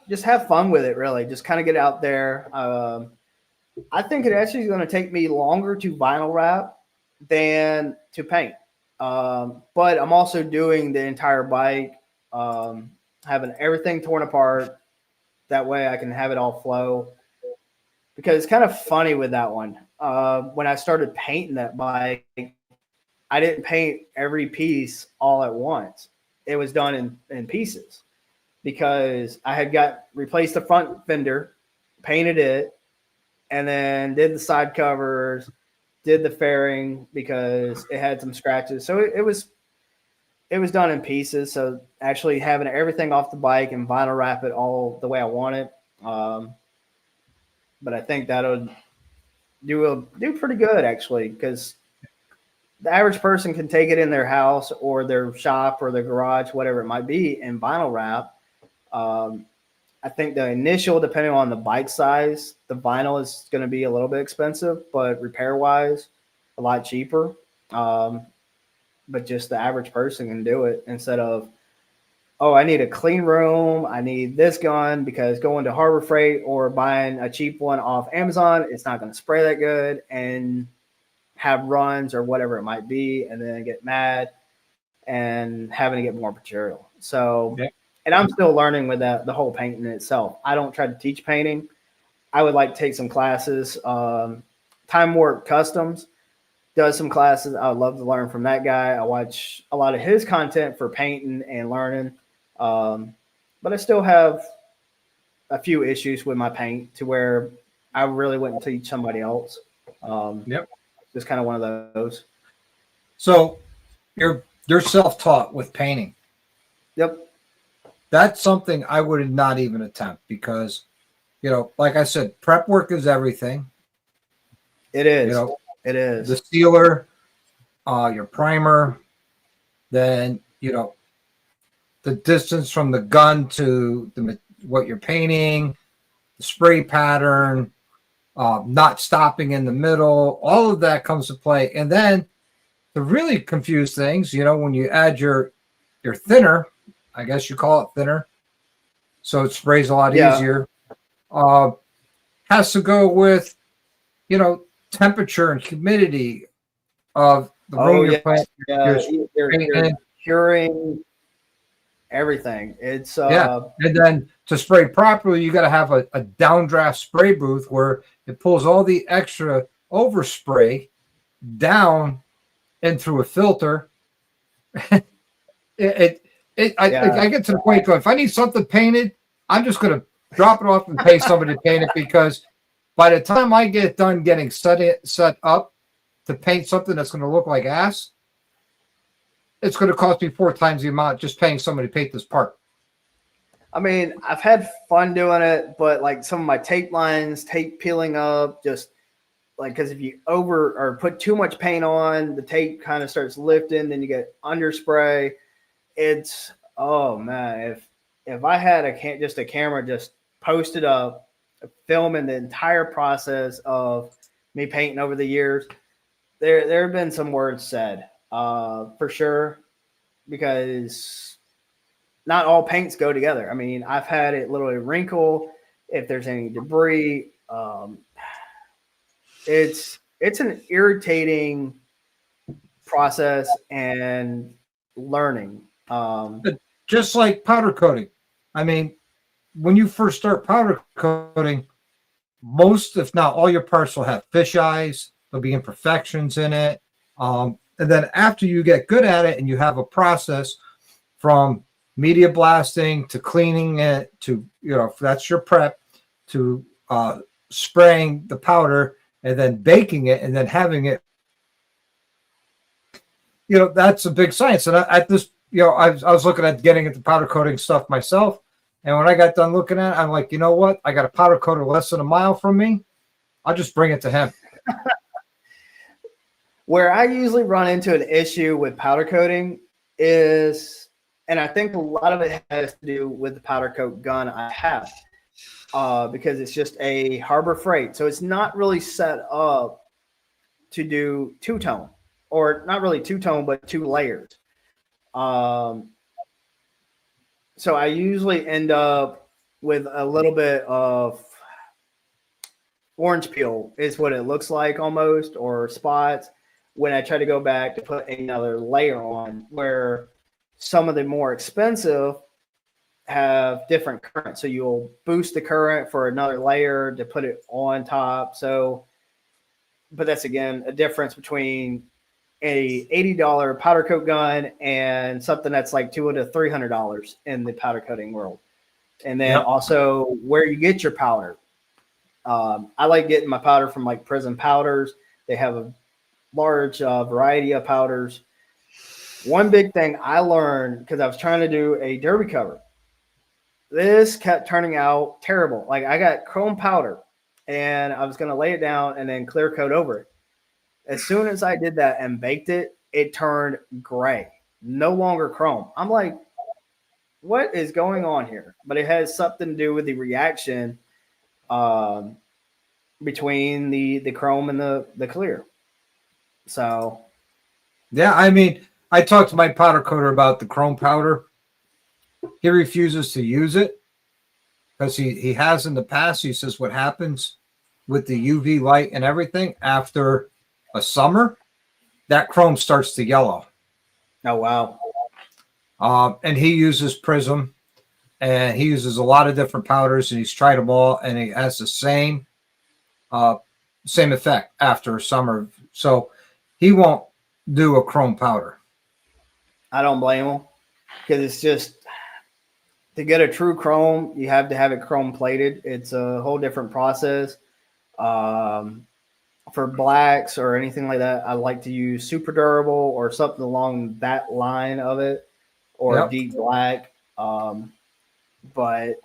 just have fun with it. Really, just kind of get out there. I think it actually is going to take me longer to vinyl wrap than to paint. But I'm also doing the entire bike, having everything torn apart. That way I can have it all flow. Because it's kind of funny with that one. When I started painting that bike, I didn't paint every piece all at once. It was done in pieces because I had replaced the front fender, painted it, and then did the side covers, did the fairing because it had some scratches. So it was done in pieces. So actually having everything off the bike and vinyl wrap it all the way I want it. But I think that'll do pretty good actually, because the average person can take it in their house or their shop or their garage, whatever it might be, and vinyl wrap. I think the initial, depending on the bike size, the vinyl is going to be a little bit expensive, but repair-wise, a lot cheaper. But just the average person can do it instead of, oh, I need a clean room, I need this gun, because going to Harbor Freight or buying a cheap one off Amazon, it's not going to spray that good and have runs or whatever it might be, and then get mad and having to get more material. So, yeah. And I'm still learning with the whole painting itself. I don't try to teach painting. I would like to take some classes. Time Warp Customs does some classes. I would love to learn from that guy. I watch a lot of his content for painting and learning. But I still have a few issues with my paint to where I really wouldn't teach somebody else. Yep. Just kind of one of those. So you're self-taught with painting. Yep. That's something I would not even attempt because, like I said, prep work is everything. It is. It is. The sealer, your primer, then, the distance from the gun to what you're painting, the spray pattern, not stopping in the middle, all of that comes to play. And then to really confuse things, when you add your thinner, I guess you call it thinner, so it sprays a lot easier, has to go with, temperature and humidity of the room you're playing. You're curing everything. It's and then to spray properly, you got to have a downdraft spray booth where it pulls all the extra overspray down in through a filter. I get to the point where if I need something painted, I'm just going to drop it off and pay somebody to paint it, because by the time I get done getting set up to paint something that's going to look like ass, it's going to cost me 4 times the amount just paying somebody to paint this part. I mean, I've had fun doing it, but like some of my tape lines, tape peeling up, just like, because if you put too much paint on, the tape kind of starts lifting, then you get underspray. It's, oh man, if I had just a camera just posted up, filming the entire process of me painting over the years, there have been some words said, for sure, because not all paints go together. I mean, I've had it literally wrinkle if there's any debris. It's an irritating process and learning. Just like powder coating. I mean, when you first start powder coating, most, if not all, your parts will have fish eyes. There'll be imperfections in it. And then after you get good at it and you have a process from media blasting to cleaning it to, if that's your prep, to spraying the powder and then baking it and then having it, that's a big science. And I was looking at getting into powder coating stuff myself. And when I got done looking at it, I'm like, you know what? I got a powder coater less than a mile from me. I'll just bring it to him. Where I usually run into an issue with powder coating is, and I think a lot of it has to do with the powder coat gun I have, because it's just a Harbor Freight. So it's not really set up to do two-tone, or not really two-tone, but 2 layers. So I usually end up with a little bit of orange peel is what it looks like almost, or spots, when I try to go back to put another layer on, where some of the more expensive have different current. So you'll boost the current for another layer to put it on top. So, but that's again a difference between a $80 powder coat gun and something that's like $200 to $300 in the powder coating world. And then also where you get your powder. I like getting my powder from like Prism Powders. They have a large variety of powders. One big thing I learned, because I was trying to do a derby cover, this kept turning out terrible. Like, I got chrome powder and I was going to lay it down and then clear coat over it. As soon as I did that and baked it, it turned gray, no longer chrome. I'm like, what is going on here? But it has something to do with the reaction between the chrome and the clear. So, yeah, I mean, I talked to my powder coater about the chrome powder. He refuses to use it because he has in the past. He says what happens with the UV light and everything after a summer, that chrome starts to yellow. Oh, wow. And he uses Prism, and he uses a lot of different powders, and he's tried them all, and he has the same effect after summer. So he won't do a chrome powder. I don't blame him, because it's just to get a true chrome, you have to have it chrome plated. It's a whole different process. For blacks or anything like that, I like to use super durable or something along that line of it, or Yep. deep black. But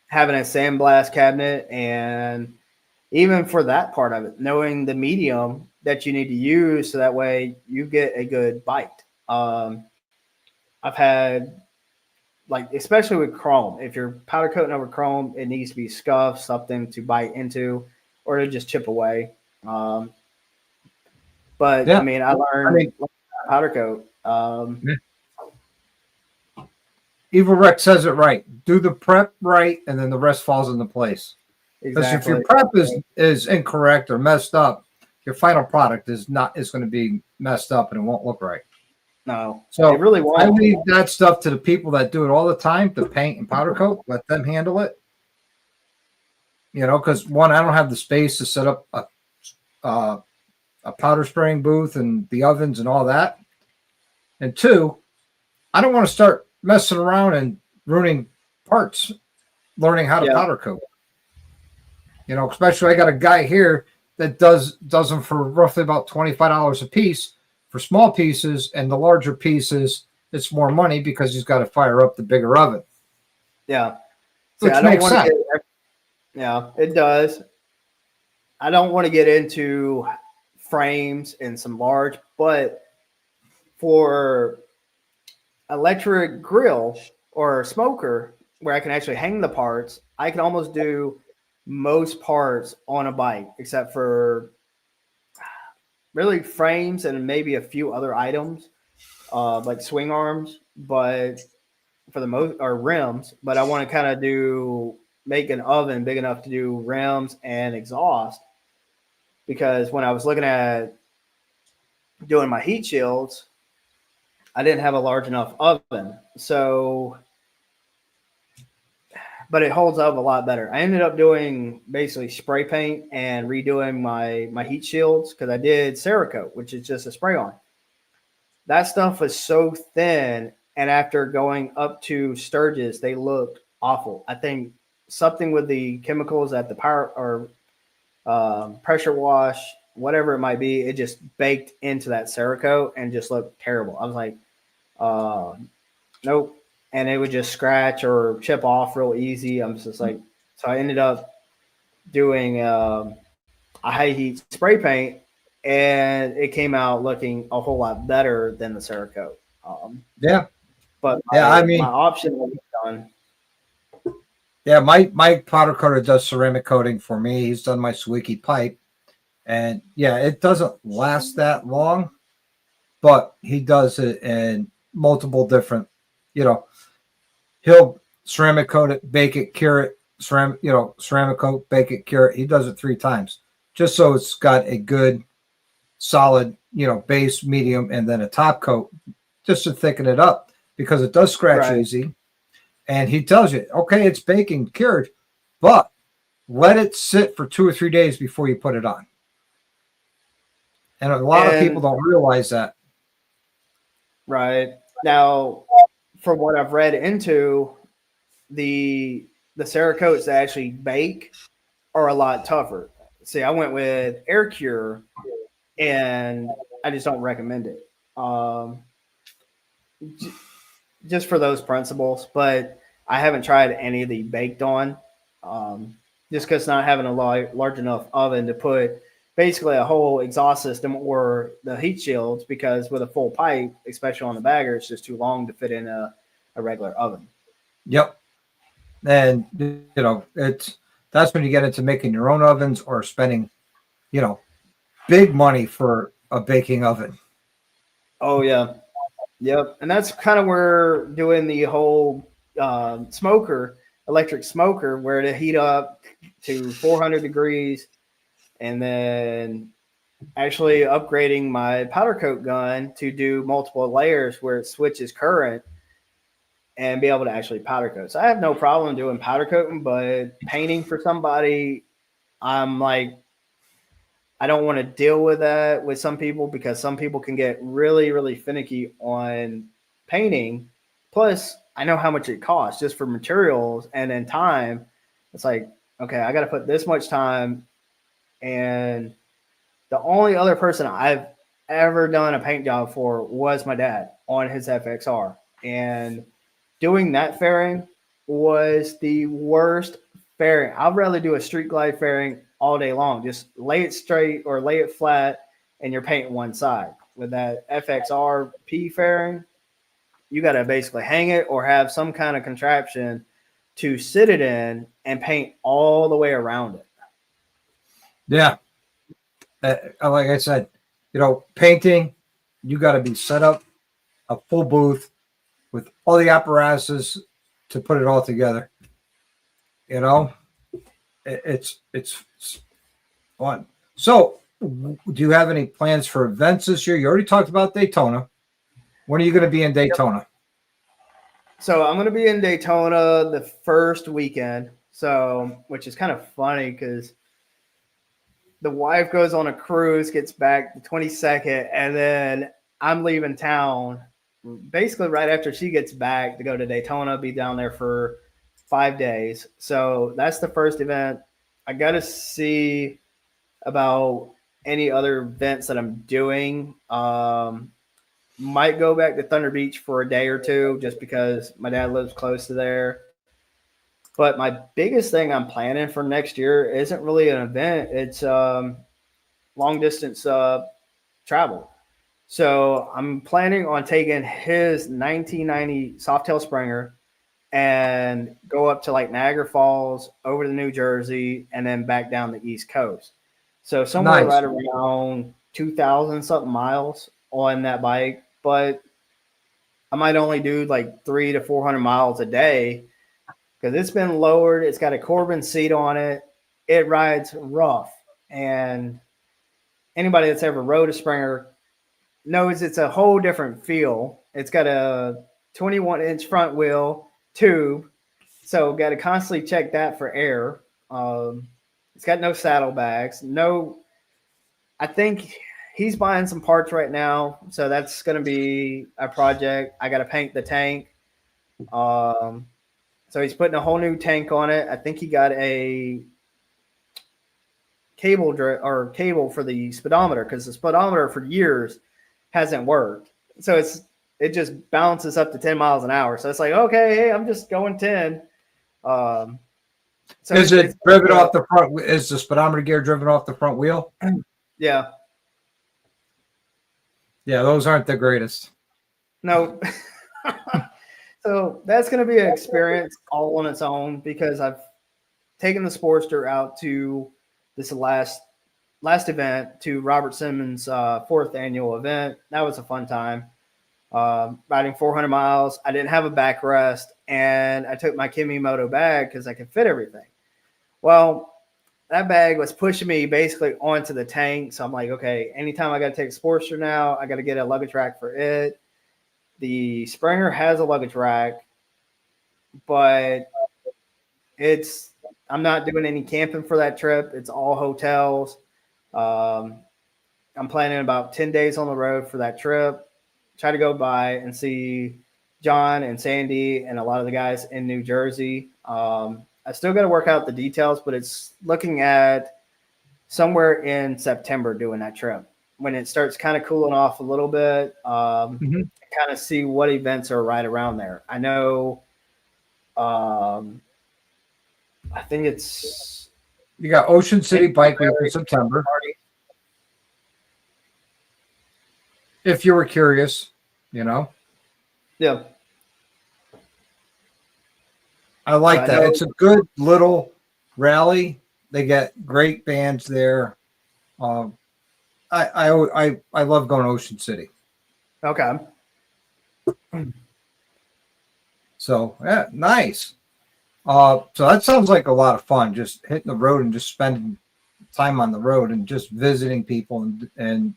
having a sandblast cabinet, and even for that part of it, knowing the medium that you need to use so that way you get a good bite. I've had, like, especially with chrome, if you're powder coating over chrome, it needs to be scuffed, something to bite into, or to just chip away. But Yeah. I mean, I learned powder coat. Evil Rex says it right. Do the prep right, and then the rest falls into place. Because if your prep is incorrect or messed up, your final product is going to be messed up and it won't look right. No, so it really won't. I leave that stuff to the people that do it all the time, the paint and powder coat. Let them handle it. Because one, I don't have the space to set up a powder spraying booth and the ovens and all that. And two, I don't want to start messing around and ruining parts, learning how to powder coat. Especially I got a guy here that does them for roughly about $25 a piece for small pieces, and the larger pieces, it's more money because he's got to fire up the bigger oven. Yeah. Which makes sense. Yeah, it does. I don't want to get into frames and some large, but for electric grill or smoker where I can actually hang the parts, I can almost do most parts on a bike, except for really frames and maybe a few other items, like swing arms, but for the most, or rims. But I want to kind of make an oven big enough to do rims and exhaust, because when I was looking at doing my heat shields, I didn't have a large enough oven. So, but it holds up a lot better. I ended up doing basically spray paint and redoing my heat shields, because I did Cerakote, which is just a spray on. That stuff was so thin, and after going up to Sturgis, they looked awful. I think something with the chemicals at the power or pressure wash, whatever it might be, it just baked into that Cerakote and just looked terrible. I was like, nope. And it would just scratch or chip off real easy. I'm just like, so I ended up doing a high heat spray paint, and it came out looking a whole lot better than the Cerakote. Yeah. But my option was done. Yeah, my powder coater does ceramic coating for me. He's done my squeaky pipe. And yeah, it doesn't last that long, but he does it in multiple different, he'll ceramic coat it, bake it, cure it, ceramic coat, bake it, cure it. He does it 3 times just so it's got a good solid, base, medium, and then a top coat just to thicken it up, because it does scratch easy. And he tells you, okay, it's baking, cured, but let it sit for 2 or 3 days before you put it on. And a lot of people don't realize that. Right. Now, from what I've read into, the Cerakotes that actually bake are a lot tougher. See, I went with Air Cure, and I just don't recommend it. Just for those principles, but I haven't tried any of the baked on, just because not having a large enough oven to put basically a whole exhaust system or the heat shields, because with a full pipe, especially on the bagger, it's just too long to fit in a regular oven. Yep. And, that's when you get into making your own ovens or spending, big money for a baking oven. Oh, yeah. Yep. And that's kind of where doing the whole electric smoker, where to heat up to 400 degrees, and then actually upgrading my powder coat gun to do multiple layers where it switches current and be able to actually powder coat. So I have no problem doing powder coating, but painting for somebody, I'm like, I don't want to deal with that with some people, because some people can get really, really finicky on painting. Plus, I know how much it costs just for materials and then time. It's like, okay, I got to put this much time. And the only other person I've ever done a paint job for was my dad on his FXR. And doing that fairing was the worst fairing. I'd rather do a street glide fairing all day long. Just lay it straight or lay it flat and you're painting one side. With that FXR P fairing, you got to basically hang it or have some kind of contraption to sit it in and paint all the way around it. Yeah. Like I said, painting, you got to be set up a full booth with all the apparatuses to put it all together. It's fun. So, do you have any plans for events this year? You already talked about Daytona. When are you going to be in Daytona? So I'm going to be in Daytona the first weekend. So, which is kind of funny because the wife goes on a cruise, gets back the 22nd, and then I'm leaving town basically right after she gets back to go to Daytona, be down there for 5 days. So that's the first event. I got to see about any other events that I'm doing. Might go back to Thunder Beach for a day or two just because my dad lives close to there. But my biggest thing I'm planning for next year isn't really an event. It's long distance travel. So I'm planning on taking his 1990 Softail Springer and go up to like Niagara Falls, over to New Jersey, and then back down the East Coast. So somewhere right around 2,000 something miles on that bike, but I might only do like 300 to 400 miles a day because it's been lowered. It's got a Corbin seat on it. It rides rough, and anybody that's ever rode a Springer knows it's a whole different feel. It's got a 21-inch front wheel tube, so got to constantly check that for air. It's got no saddlebags. No, I think he's buying some parts right now, so that's going to be a project. I got to paint the tank. So he's putting a whole new tank on it. I think he got a cable for the speedometer because the speedometer for years hasn't worked. So it just bounces up to 10 miles an hour. So it's like, okay, hey, I'm just going 10. So is it driven off the front? Is the speedometer gear driven off the front wheel? Yeah. Yeah, those aren't the greatest. No. So that's going to be an experience all on its own because I've taken the Sportster out to this last event, to Robert Simmons' 4th annual event. That was a fun time. Riding 400 miles. I didn't have a backrest, and I took my Kimimoto bag because I could fit everything. Well, that bag was pushing me basically onto the tank. So I'm like, okay, anytime I got to take a Sportster now, I got to get a luggage rack for it. The Springer has a luggage rack, but I'm not doing any camping for that trip. It's all hotels. I'm planning about 10 days on the road for that trip. Try to go by and see John and Sandy and a lot of the guys in New Jersey. I still got to work out the details, but it's looking at somewhere in September doing that trip when it starts kind of cooling off a little bit. Kind of see what events are right around there. I know. I think it's you got Ocean City Bike Week in September. Party. If you were curious, Yeah. I like that. It's a good little rally. They get great bands there. I love going to Ocean City. Okay. So yeah, nice. So that sounds like a lot of fun. Just hitting the road and just spending time on the road and just visiting people and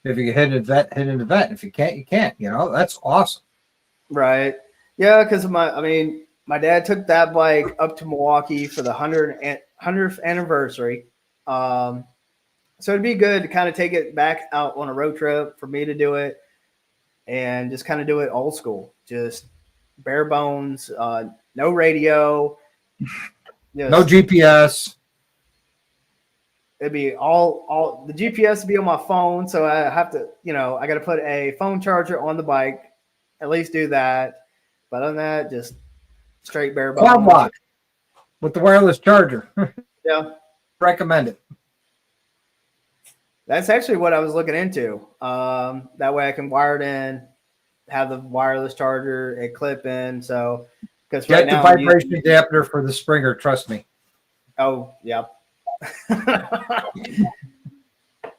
if you can hit an event. If you can't, you can't. That's awesome. Right. Yeah, because my dad took that bike up to Milwaukee for the 100th anniversary. So it'd be good to kind of take it back out on a road trip for me to do it and just kind of do it old school. Just bare bones, no radio, No GPS. It'd be all the GPS would be on my phone, so I have to, I got to put a phone charger on the bike, at least do that. But other than that, just straight bare Quad bones. lock with the wireless charger. Yeah, Recommend it. that's actually what I was looking into. That way I can wire it in, have the wireless charger, it clip in. So because right Get the now vibration adapter for the Springer. Trust me. oh yeah.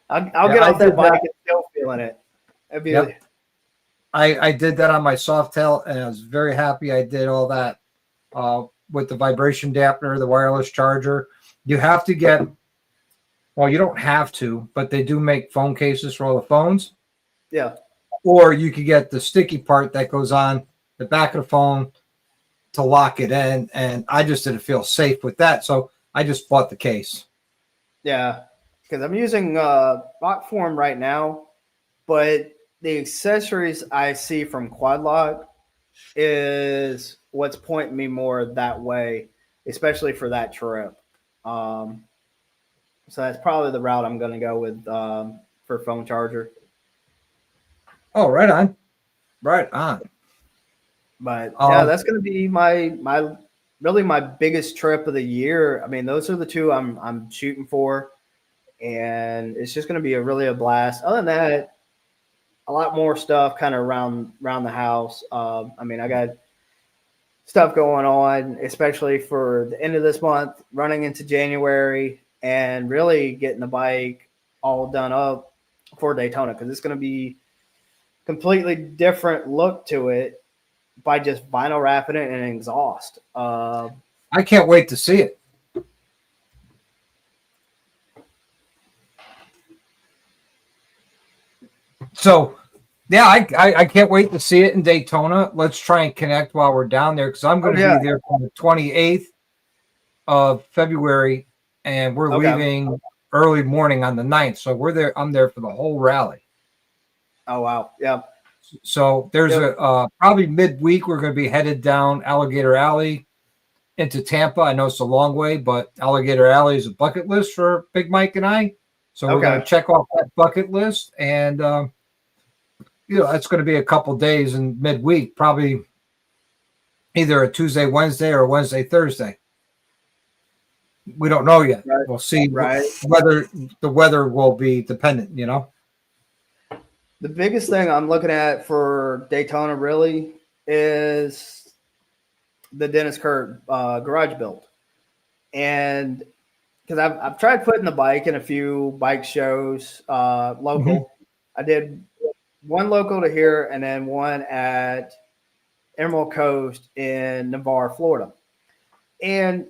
I'll get off that bike and still feeling it. That'd be I did that on my Softail, and I was very happy I did all that with the vibration adapter, the wireless charger. You have to get, well, you don't have to, but they do make phone cases for all the phones. Yeah. Or you could get the sticky part that goes on the back of the phone to lock it in. And I just didn't feel safe with that. So I just bought the case. Yeah. Because I'm using lock form right now, but the accessories I see from Quad Lock is what's pointing me more that way, especially for that trip. So that's probably the route I'm going to go with for phone charger. Oh, right on. Right on. But yeah, that's going to be my really my biggest trip of the year. I mean, those are the two I'm shooting for, and it's just going to be a blast. Other than that, a lot more stuff kind of around the house. I mean, I got stuff going on, especially for the end of this month, running into January, and really getting the bike all done up for Daytona, because it's going to be completely different look to it by just vinyl wrapping it and exhaust. I can't wait to see it. So, yeah, I can't wait to see it in Daytona. Let's try and connect while we're down there, because I'm going to be there on the 28th of February, and we're leaving early morning on the 9th. So we're there. I'm there for the whole rally. Oh, wow. Yeah. So there's a probably midweek we're going to be headed down Alligator Alley into Tampa. I know it's a long way, but Alligator Alley is a bucket list for Big Mike and I. So we're going to check off that bucket list, and that's going to be a couple days in midweek, probably either a Tuesday, Wednesday, or Wednesday, Thursday. We don't know yet. Right. We'll see whether the weather will be dependent, The biggest thing I'm looking at for Daytona really is the Dennis Kurt garage build. And because I've tried putting the bike in a few bike shows local. Mm-hmm. I did one local to here and then one at Emerald Coast in Navarre, Florida. And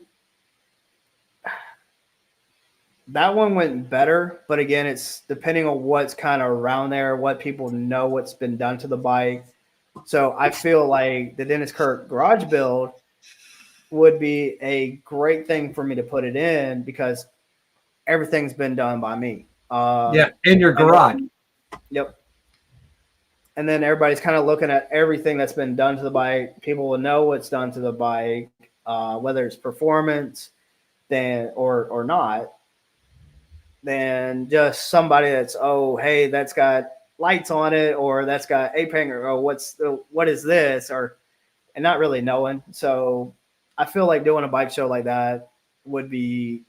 that one went better, but again, it's depending on what's kind of around there, what people know, what's been done to the bike. So I feel like the Dennis Kurt garage build would be a great thing for me to put it in, because everything's been done by me. In your garage. Yep. And then everybody's kind of looking at everything that's been done to the bike. People will know what's done to the bike, whether it's performance or not, than just somebody that's, hey, that's got lights on it, or that's got a hanger, or what is this, and not really knowing. So I feel like doing a bike show like that would be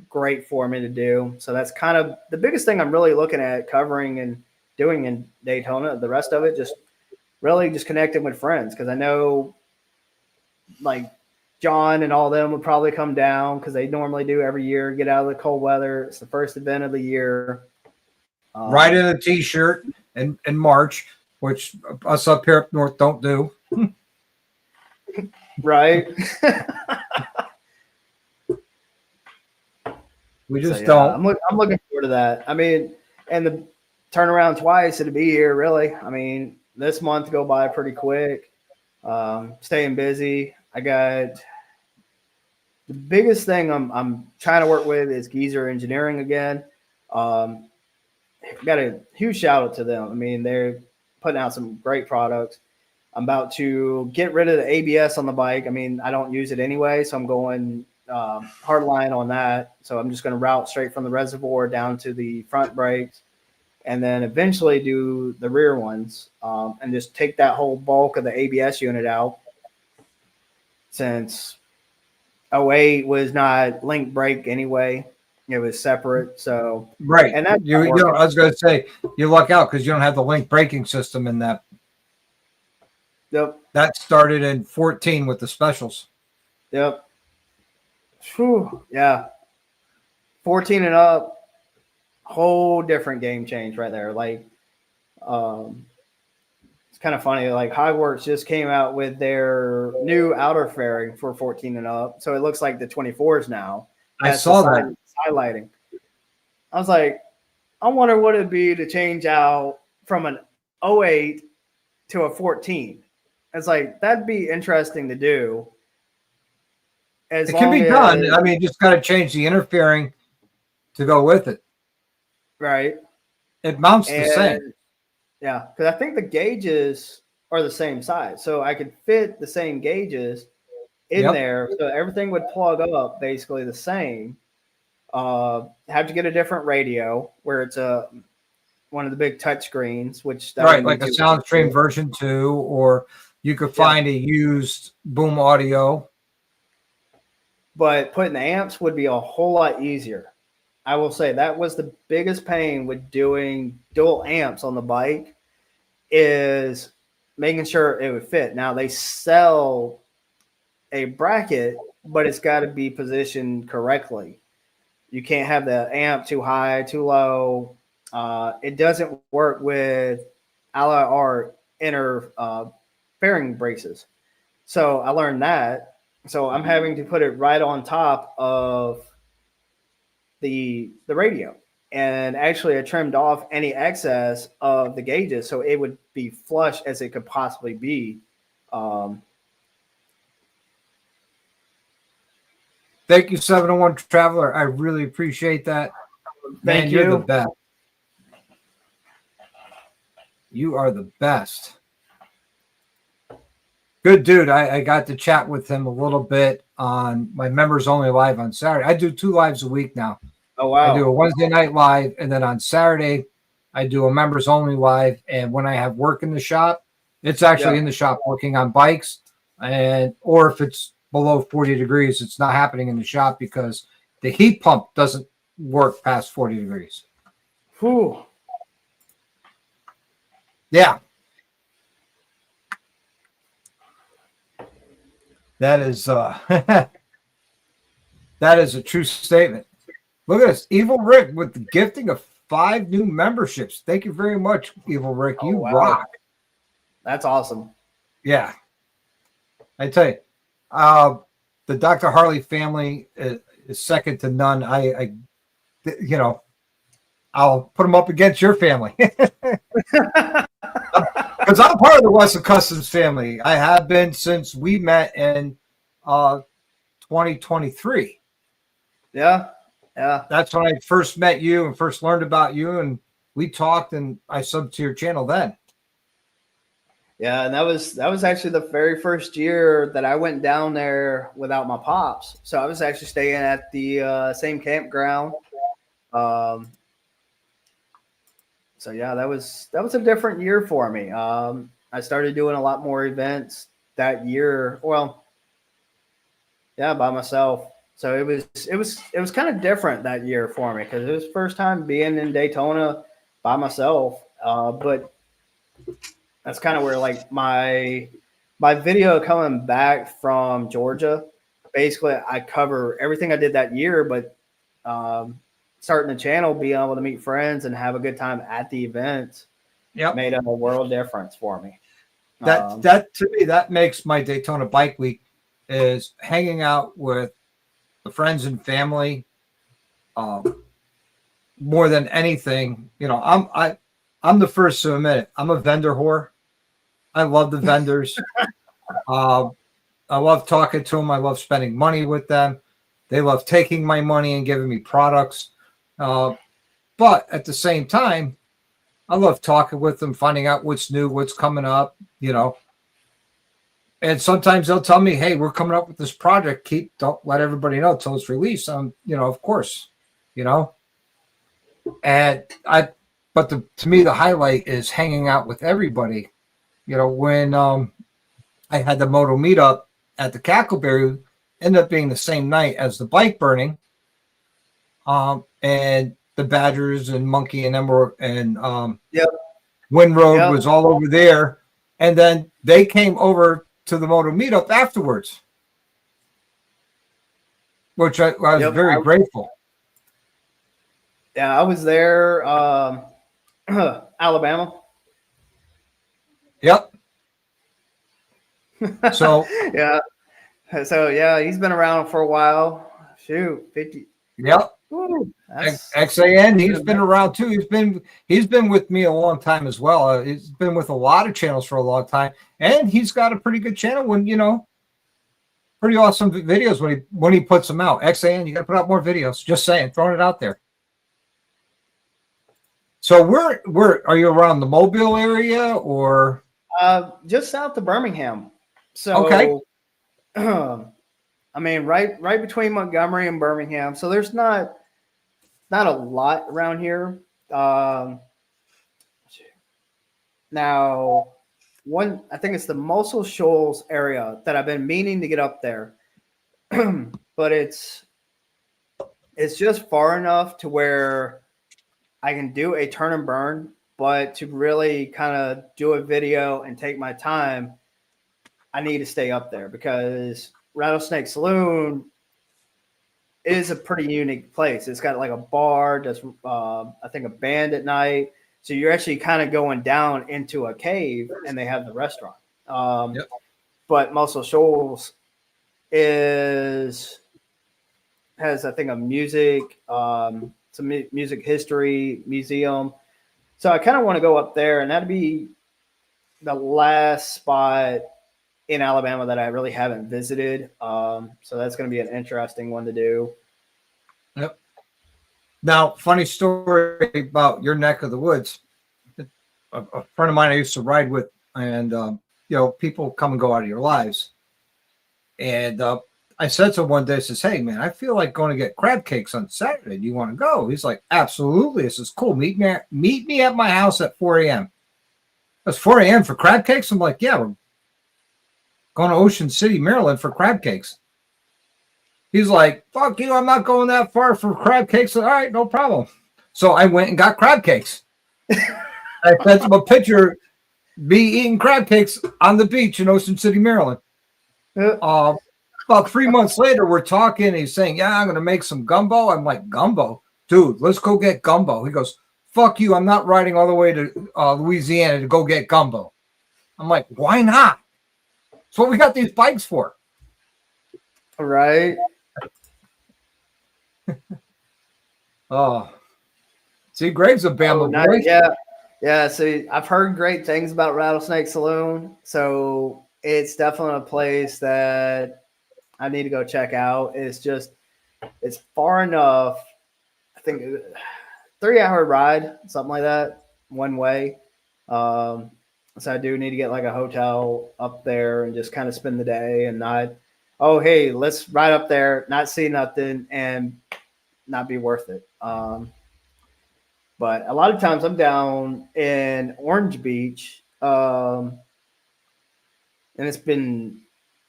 great for me to do. So that's kind of the biggest thing I'm really looking at covering and doing in Daytona. The rest of it, just really just connecting with friends, because I know like John and all them would probably come down, because they normally do every year, get out of the cold weather. It's the first event of the year. Ride in a t-shirt in March, which us up here up north don't do. Right. We just don't. I'm looking forward to that. I mean, and the turnaround twice to be here, really. I mean, this month go by pretty quick. Staying busy. I got the biggest thing I'm trying to work with is Geezer Engineering again. Got a huge shout out to them. I mean, they're putting out some great products. I'm about to get rid of the ABS on the bike. I mean, I don't use it anyway, so I'm going hard line on that. So I'm just going to route straight from the reservoir down to the front brakes, and then eventually do the rear ones, and just take that whole bulk of the ABS unit out, since '08 was not link brake anyway. It was separate. So, Right. and that's You know, I was going to say, you luck out because you don't have the link braking system in that. Yep. That started in 14 with the specials. Yep. Whew, yeah. 14 and up, whole different game change right there. Like, it's kind of funny. Like, Highworks just came out with their new outer fairing for 14 and up. So it looks like the 24s now. I saw that. Highlighting. I was like, I wonder what it'd be to change out from an '08 to a 14. It's like, that'd be interesting to do. It can be done. I mean, just got to change the interfering to go with it. Right. It mounts the same. Yeah, because I think the gauges are the same size. So I could fit the same gauges in there. So everything would plug up basically the same. Have to get a different radio where it's one of the big touch screens, which right, like a SoundStream version 2, or you could find a used Boom Audio. But putting the amps would be a whole lot easier. I will say that was the biggest pain with doing dual amps on the bike, is making sure it would fit. Now they sell a bracket, but it's got to be positioned correctly. You can't have the amp too high, too low. It doesn't work with Ally Art inner fairing braces. So I learned that. So I'm having to put it right on top of the radio. And actually I trimmed off any excess of the gauges so it would be flush as it could possibly be. Thank you, 701 Traveler. I really appreciate that. Thank you. You're the best. You are the best. Good dude. I got to chat with him a little bit on my members only live on Saturday. I do 2 lives a week now. Oh, wow. I do a Wednesday night live, and then on Saturday, I do a members only live. And when I have work in the shop, it's actually in the shop working on bikes. Or if it's below 40 degrees, it's not happening in the shop because the heat pump doesn't work past 40 degrees. Whew. Yeah. That is that is a true statement. Look at this. Evil Rick with the gifting of 5 new memberships. Thank you very much, Evil Rick. You rock. That's awesome. Yeah. I tell you, the Dr. Harley family is second to none. I I'll put them up against your family. Because I'm part of the Western Customs family. I have been since we met in 2023. Yeah. That's when I first met you and first learned about you, and we talked, and I subbed to your channel then. Yeah, and that was actually the very first year that I went down there without my pops. So I was actually staying at the same campground. So yeah, that was a different year for me. I started doing a lot more events that year. Well, yeah, by myself. So it was kind of different that year for me because it was the first time being in Daytona by myself. But that's kind of where like my video coming back from Georgia. Basically, I cover everything I did that year, but starting the channel, being able to meet friends and have a good time at the events, made a world difference for me. That to me, that makes my Daytona Bike Week is hanging out with the friends and family. More than anything, I'm the first to admit it. I'm a vendor whore. I love the vendors. I love talking to them. I love spending money with them. They love taking my money and giving me products. But at the same time, I love talking with them, finding out what's new, what's coming up. And sometimes they'll tell me, "Hey, we're coming up with this project. Don't let everybody know until it's released." Of course, you know. And but to me, the highlight is hanging out with everybody. When I had the moto meetup at the Cackleberry, ended up being the same night as the bike burning, and the Badgers and Monkey and Emerald and Yep. Wind Road Yep. was all over there, and then they came over to the moto meetup afterwards, which I was Yep. very grateful. Yeah, I was there, Alabama. Yep. So Yeah. So yeah, he's been around for a while. Shoot, 50. yep. Woo, XAN, he's been around too. He's been with me a long time as well. He's been with a lot of channels for a long time, and he's got a pretty good channel pretty awesome videos when he puts them out. XAN, you got to put out more videos. Just saying, throwing it out there. So where are you, around the Mobile area or just south of Birmingham? So okay? I mean, right between Montgomery and Birmingham. So there's not a lot around here. Now, I think it's the Muscle Shoals area that I've been meaning to get up there, but it's just far enough to where I can do a turn and burn, but to really kind of do a video and take my time, I need to stay up there because Rattlesnake Saloon is a pretty unique place. It's got like a bar, does I think a band at night. So you're actually kind of going down into a cave, and they have the restaurant. Yep. But Muscle Shoals has I think a music, some music history museum. So I kind of want to go up there, and that'd be the last spot in Alabama that I really haven't visited. So that's going to be an interesting one to do. Yep. Now, funny story about your neck of the woods. A friend of mine I used to ride with, and people come and go out of your lives. And I said to him one day, I says, "Hey man, I feel like going to get crab cakes on Saturday. Do you want to go?" He's like, "Absolutely." I says, "Cool. Meet me at my house at 4 a.m. That's 4 a.m. for crab cakes. I'm like, "Yeah, we're going to Ocean City, Maryland for crab cakes." He's like, "Fuck you, I'm not going that far for crab cakes." All right, no problem. So I went and got crab cakes. I sent him a picture, me eating crab cakes on the beach in Ocean City, Maryland. About 3 months later, we're talking. He's saying, "Yeah, I'm going to make some gumbo." I'm like, "Gumbo? Dude, let's go get gumbo." He goes, "Fuck you, I'm not riding all the way to Louisiana to go get gumbo." I'm like, "Why not? That's what we got these bikes for." Right. Oh, see, Greg's a Bama boy. Yeah. See, I've heard great things about Rattlesnake Saloon, so it's definitely a place that I need to go check out. It's far enough. I think 3-hour ride, something like that, one way. So I do need to get like a hotel up there and just kind of spend the day and not, oh hey, let's ride up there, not see nothing, and not be worth it. But a lot of times I'm down in Orange Beach, and it's been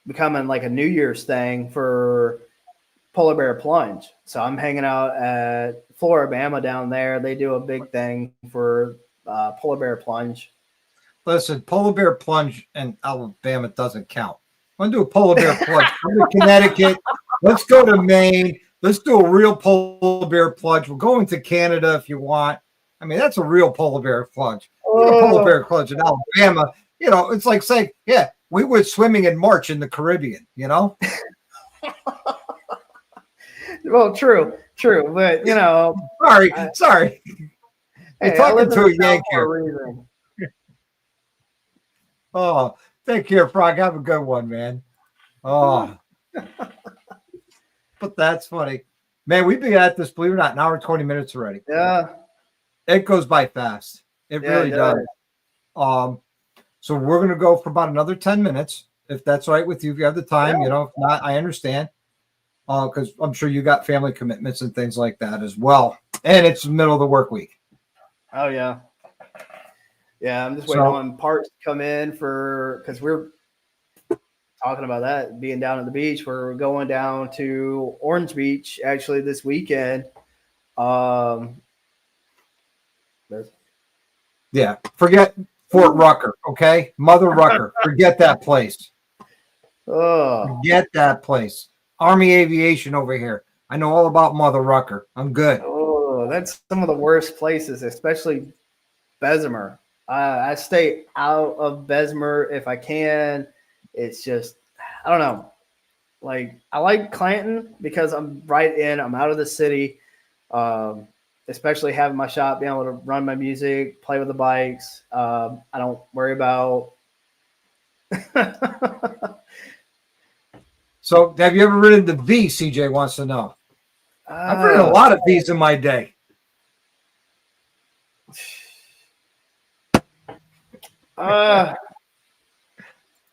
becoming like a New Year's thing for Polar Bear Plunge. So I'm hanging out at Floribama down there. They do a big thing for Polar Bear Plunge. Listen, Polar Bear Plunge in Alabama doesn't count. I'm going to do a Polar Bear Plunge. Go to Connecticut. Let's go to Maine. Let's do a real Polar Bear Plunge. We're going to Canada if you want. I mean, that's a real Polar Bear Plunge. Polar Bear Plunge in Alabama. It's like saying, yeah, we went swimming in March in the Caribbean, Well, true. But, Sorry. You're talking to a Yank here. Oh, take care, Frog. Have a good one, man. Oh. But that's funny. Man, we've been at this, believe it or not, an hour and 20 minutes already. Yeah. It goes by fast. It really does. So we're going to go for about another 10 minutes. if that's right with you, if you have the time, Yeah. if not, I understand. Because I'm sure you got family commitments and things like that as well. And it's the middle of the work week. Oh yeah. Yeah, I'm just waiting So, on parts to come in because we're talking about that being down at the beach. We're going down to Orange Beach actually this weekend. Um, yeah, forget Fort Rucker, okay? Mother Rucker, forget that place. oh, Forget that place. Army Aviation over here. I know all about Mother Rucker. I'm good. oh, that's some of the worst places, especially Bessemer. I stay out of Bessemer if I can. It's just, I don't know. Like, I like Clanton because I'm I'm out of the city. Um, Especially having my shop, being able to run my music, play with the bikes. I don't worry about. So, have you ever ridden the V? CJ wants to know. I've ridden a uh, lot of V's in my day. uh,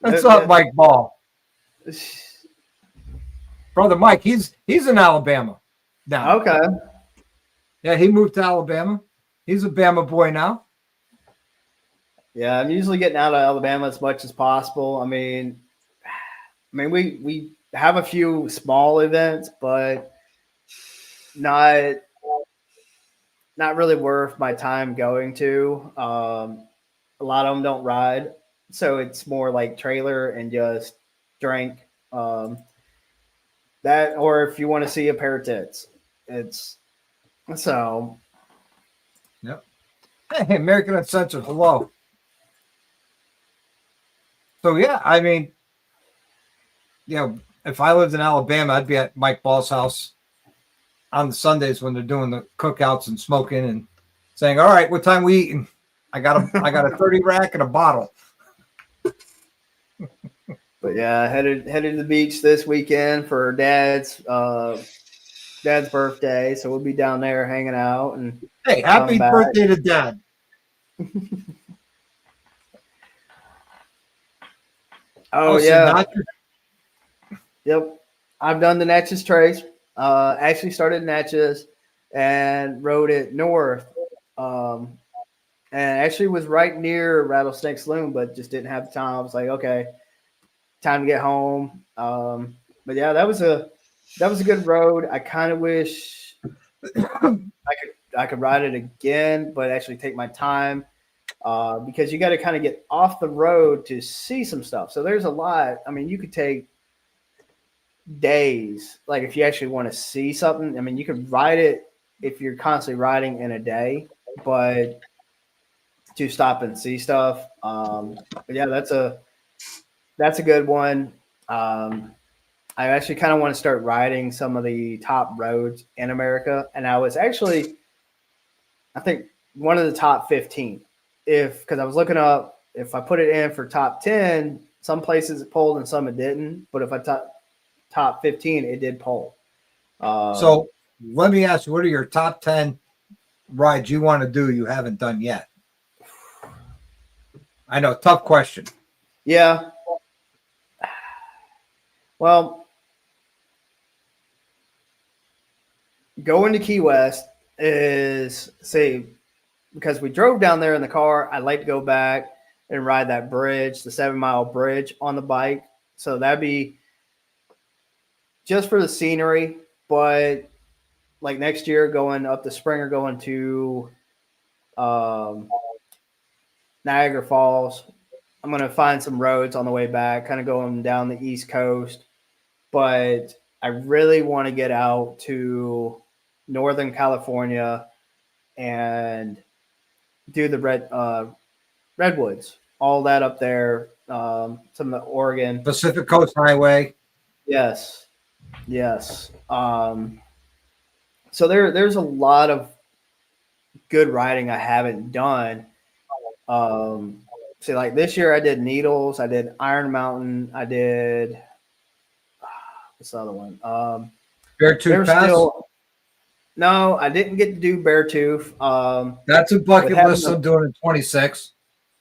What's up, Mike Ball? Brother Mike, he's in Alabama now. Okay. Yeah, he moved to Alabama. He's a Bama boy now. Yeah, I'm usually getting out of Alabama as much as possible. We have a few small events, but not really worth my time going to. A lot of them don't ride, so it's more like trailer and just drink. That, or if you want to see a pair of tits, it's so. Yep. Hey, American Uncensored, hello. So yeah, I mean, if I lived in Alabama, I'd be at Mike Ball's house on the Sundays when they're doing the cookouts and smoking and saying, "All right, what time we eating?" I got a 30 rack and a bottle. But yeah, headed to the beach this weekend for dad's birthday, so we'll be down there hanging out and Hey, come happy back. birthday to Dad. Oh yeah, yep. I've done the Natchez Trace. Actually started in Natchez and rode it north. And actually was right near Rattlesnake Saloon, but just didn't have the time. I was like, okay, time to get home. But yeah, that was a good road. I kind of wish I could ride it again, but actually take my time because you got to kind of get off the road to see some stuff. So there's a lot. I mean, you could take days. Like if you actually want to see something, I mean, you could ride it if you're constantly riding in a day, but to stop and see stuff. But yeah, that's a good one. I actually kind of want to start riding some of the top roads in America, and I was actually, I think, one of the top 15. Because I was looking up, if I put it in for top 10, some places it pulled and some it didn't. But if I top 15, it did pull. So let me ask you, what are your top 10 rides you want to do you haven't done yet? I know, tough question. Yeah. Well, going to Key West is, because we drove down there in the car, I'd like to go back and ride that bridge, the 7 Mile bridge on the bike. So that'd be just for the scenery. But like next year, going up the Springer, going to Niagara Falls, I'm going to find some roads on the way back, kind of going down the East Coast. But I really want to get out to Northern California and do the redwoods, all that up there. Some of the Oregon Pacific Coast Highway. Yes. So there's a lot of good riding I haven't done. See, like this year I did Needles, I did Iron Mountain, I did what's the other one? Beartooth Pass. No, I didn't get to do Beartooth. That's a bucket list I'm doing in 26.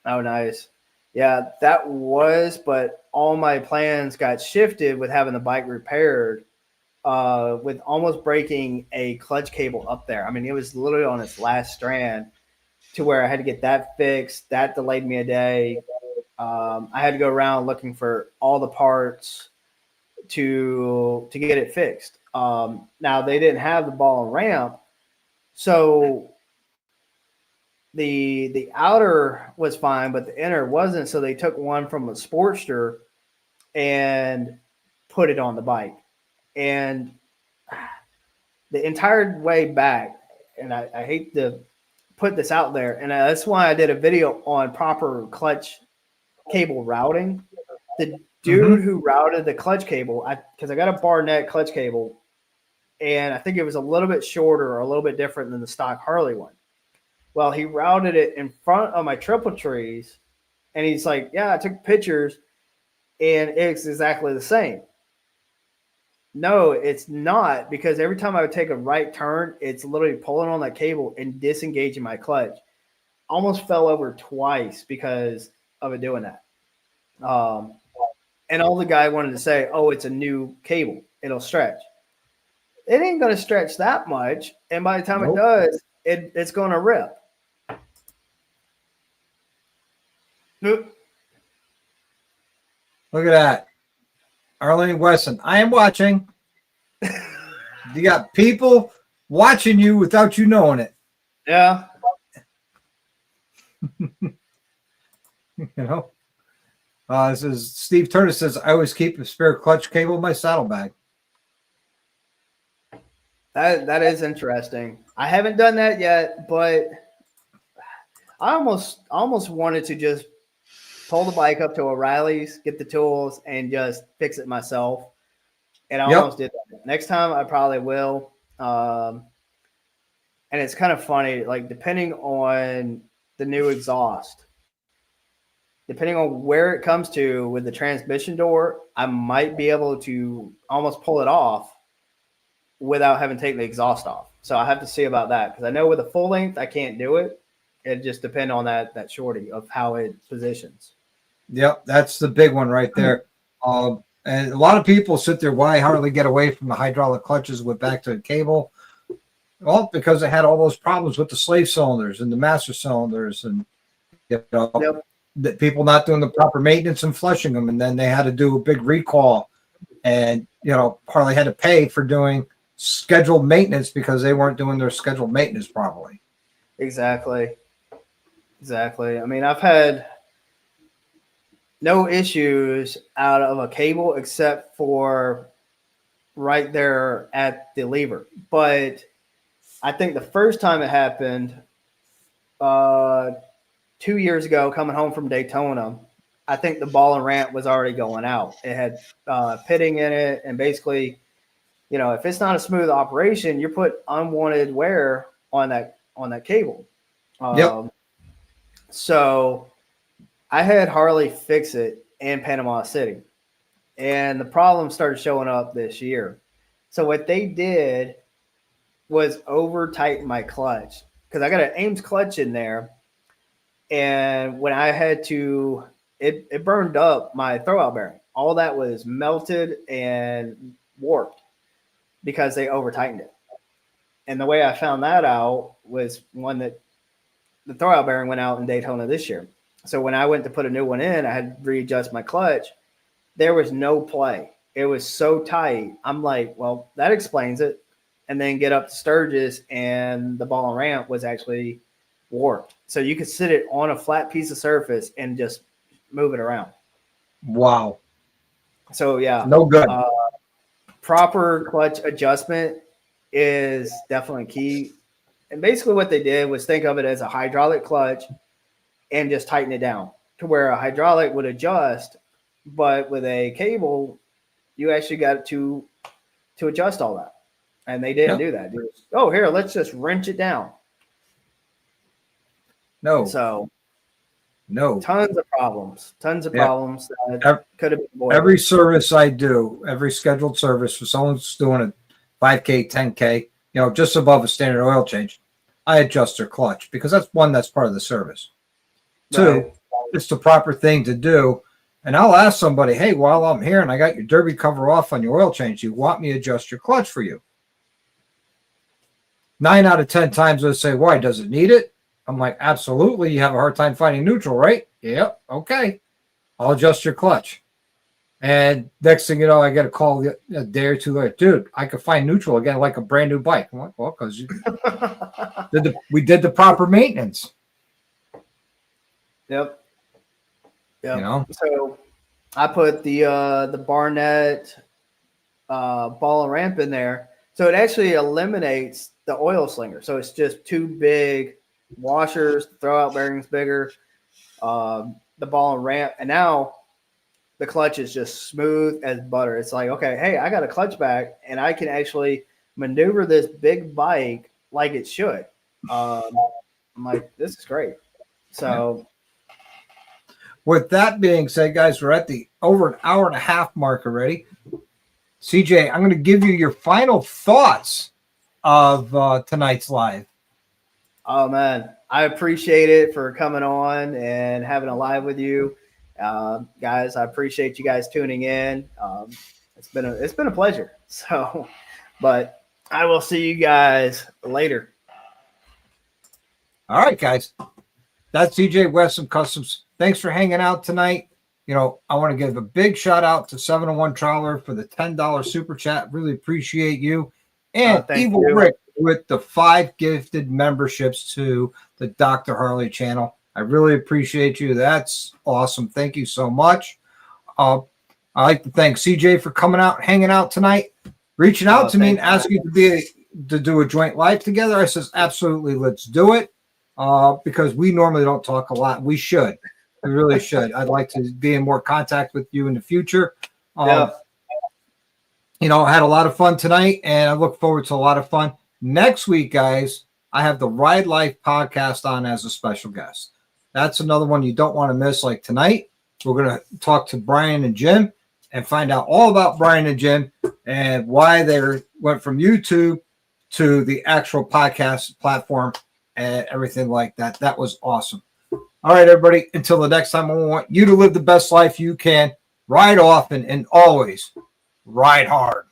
Oh, nice. Yeah, that was, but all my plans got shifted with having the bike repaired, with almost breaking a clutch cable up there. I mean, it was literally on its last strand to where I had to get that fixed. That delayed me a day. I had to go around looking for all the parts to get it fixed. Now they didn't have the ball and ramp, so the outer was fine, but the inner wasn't. So they took one from a Sportster and put it on the bike, and the entire way back. And I hate to put this out there, and that's why I did a video on proper clutch cable routing. The dude who routed the clutch cable, because I got a Barnett clutch cable, and I think it was a little bit shorter or a little bit different than the stock Harley one. Well, he routed it in front of my triple trees, and he's like, "Yeah, I took pictures, and it's exactly the same." No, it's not, because every time I would take a right turn, it's literally pulling on that cable and disengaging my clutch. Almost fell over twice because of it doing that. And all the guy wanted to say, "Oh, it's a new cable. It'll stretch." It ain't going to stretch that much, and by the time it does, it's going to rip. Look at that. Arlene Wesson. I am watching. You got people watching you without you knowing it. Yeah. You know? This is Steve Turner says, I always keep a spare clutch cable in my saddlebag. That is interesting. I haven't done that yet, but I almost wanted to just pull the bike up to O'Reilly's, get the tools, and just fix it myself. And I almost did that. Next time I probably will. And it's kind of funny, like depending on the new exhaust, depending on where it comes to with the transmission door, I might be able to almost pull it off without having taken the exhaust off. So I have to see about that, because I know with a full length I can't do it. It just depends on that shorty of how it positions. Yep, that's the big one right there. And a lot of people sit there, why Harley get away from the hydraulic clutches with back to the cable? Well, because it had all those problems with the slave cylinders and the master cylinders, and the people not doing the proper maintenance and flushing them, and then they had to do a big recall, and Harley had to pay for doing scheduled maintenance because they weren't doing their scheduled maintenance properly. Exactly. I mean, I've had no issues out of a cable except for right there at the lever. But I think the first time it happened 2 years ago, coming home from Daytona, I think the ball and ramp was already going out. It had pitting in it, and basically, if it's not a smooth operation, you put unwanted wear on that cable. So I had Harley fix it in Panama City, and the problem started showing up this year. So what they did was over tighten my clutch, because I got an Ames clutch in there, and when I had to, it burned up my throwout bearing. All that was melted and warped because they over tightened it. And the way I found that out was one that the throwout bearing went out in Daytona this year. So when I went to put a new one in, I had to readjust my clutch. There was no play. It was so tight. I'm like, well, that explains it. And then get up to Sturgis, and the ball and ramp was actually warped. So you could sit it on a flat piece of surface and just move it around. Wow. So, yeah. No good. Proper clutch adjustment is definitely key. And basically what they did was think of it as a hydraulic clutch and just tighten it down to where a hydraulic would adjust, but with a cable, you actually got to adjust all that. And they didn't do that. Here, let's just wrench it down. No. So, tons of problems that could have been avoided. Every service I do, every scheduled service for someone who's doing a 5K, 10K, just above a standard oil change, I adjust their clutch, because that's part of the service. Two, it's the proper thing to do. And I'll ask somebody, hey, while I'm here and I got your derby cover off on your oil change, you want me to adjust your clutch for you? 9 out of 10 times they'll say, why, does it need it? I'm like, absolutely. You have a hard time finding neutral, right? Yep. Okay. I'll adjust your clutch. And next thing you know, I get a call a day or two later. Dude, I could find neutral again like a brand new bike. I'm like, well, because we did the proper maintenance. Yep. You know? So I put the Barnett ball and ramp in there. So it actually eliminates the oil slinger. So it's just 2 big washers, throw out bearings bigger, the ball and ramp. And now the clutch is just smooth as butter. It's like, okay, hey, I got a clutch back and I can actually maneuver this big bike like it should. I'm like, this is great. So with that being said, guys, we're at the over an hour and a half mark already. CJ, I'm going to give you your final thoughts of tonight's live. Oh, man, I appreciate it for coming on and having a live with you. Guys, I appreciate you guys tuning in. It's been a pleasure. So, but I will see you guys later. All right, guys. That's CJ Wesson Customs. Thanks for hanging out tonight. You know, I want to give a big shout out to 701 Trawler for the $10 super chat. Really appreciate you. And Evil Rick with the 5 gifted memberships to the Dr. Harley channel. I really appreciate you. That's awesome. Thank you so much. I'd like to thank CJ for coming out, hanging out tonight, reaching out to me and asking to do a joint live together. I says, absolutely, let's do it. Because we normally don't talk a lot. We should. We really should. I'd like to be in more contact with you in the future. You know, I had a lot of fun tonight, and I look forward to a lot of fun. Next week, guys, I have the Ride Life podcast on as a special guest. That's another one you don't want to miss. Like tonight, we're going to talk to Brian and Jim and find out all about Brian and Jim and why they went from YouTube to the actual podcast platform and everything like that. That was awesome. All right, everybody. Until the next time, I want you to live the best life you can. Ride often and always ride hard.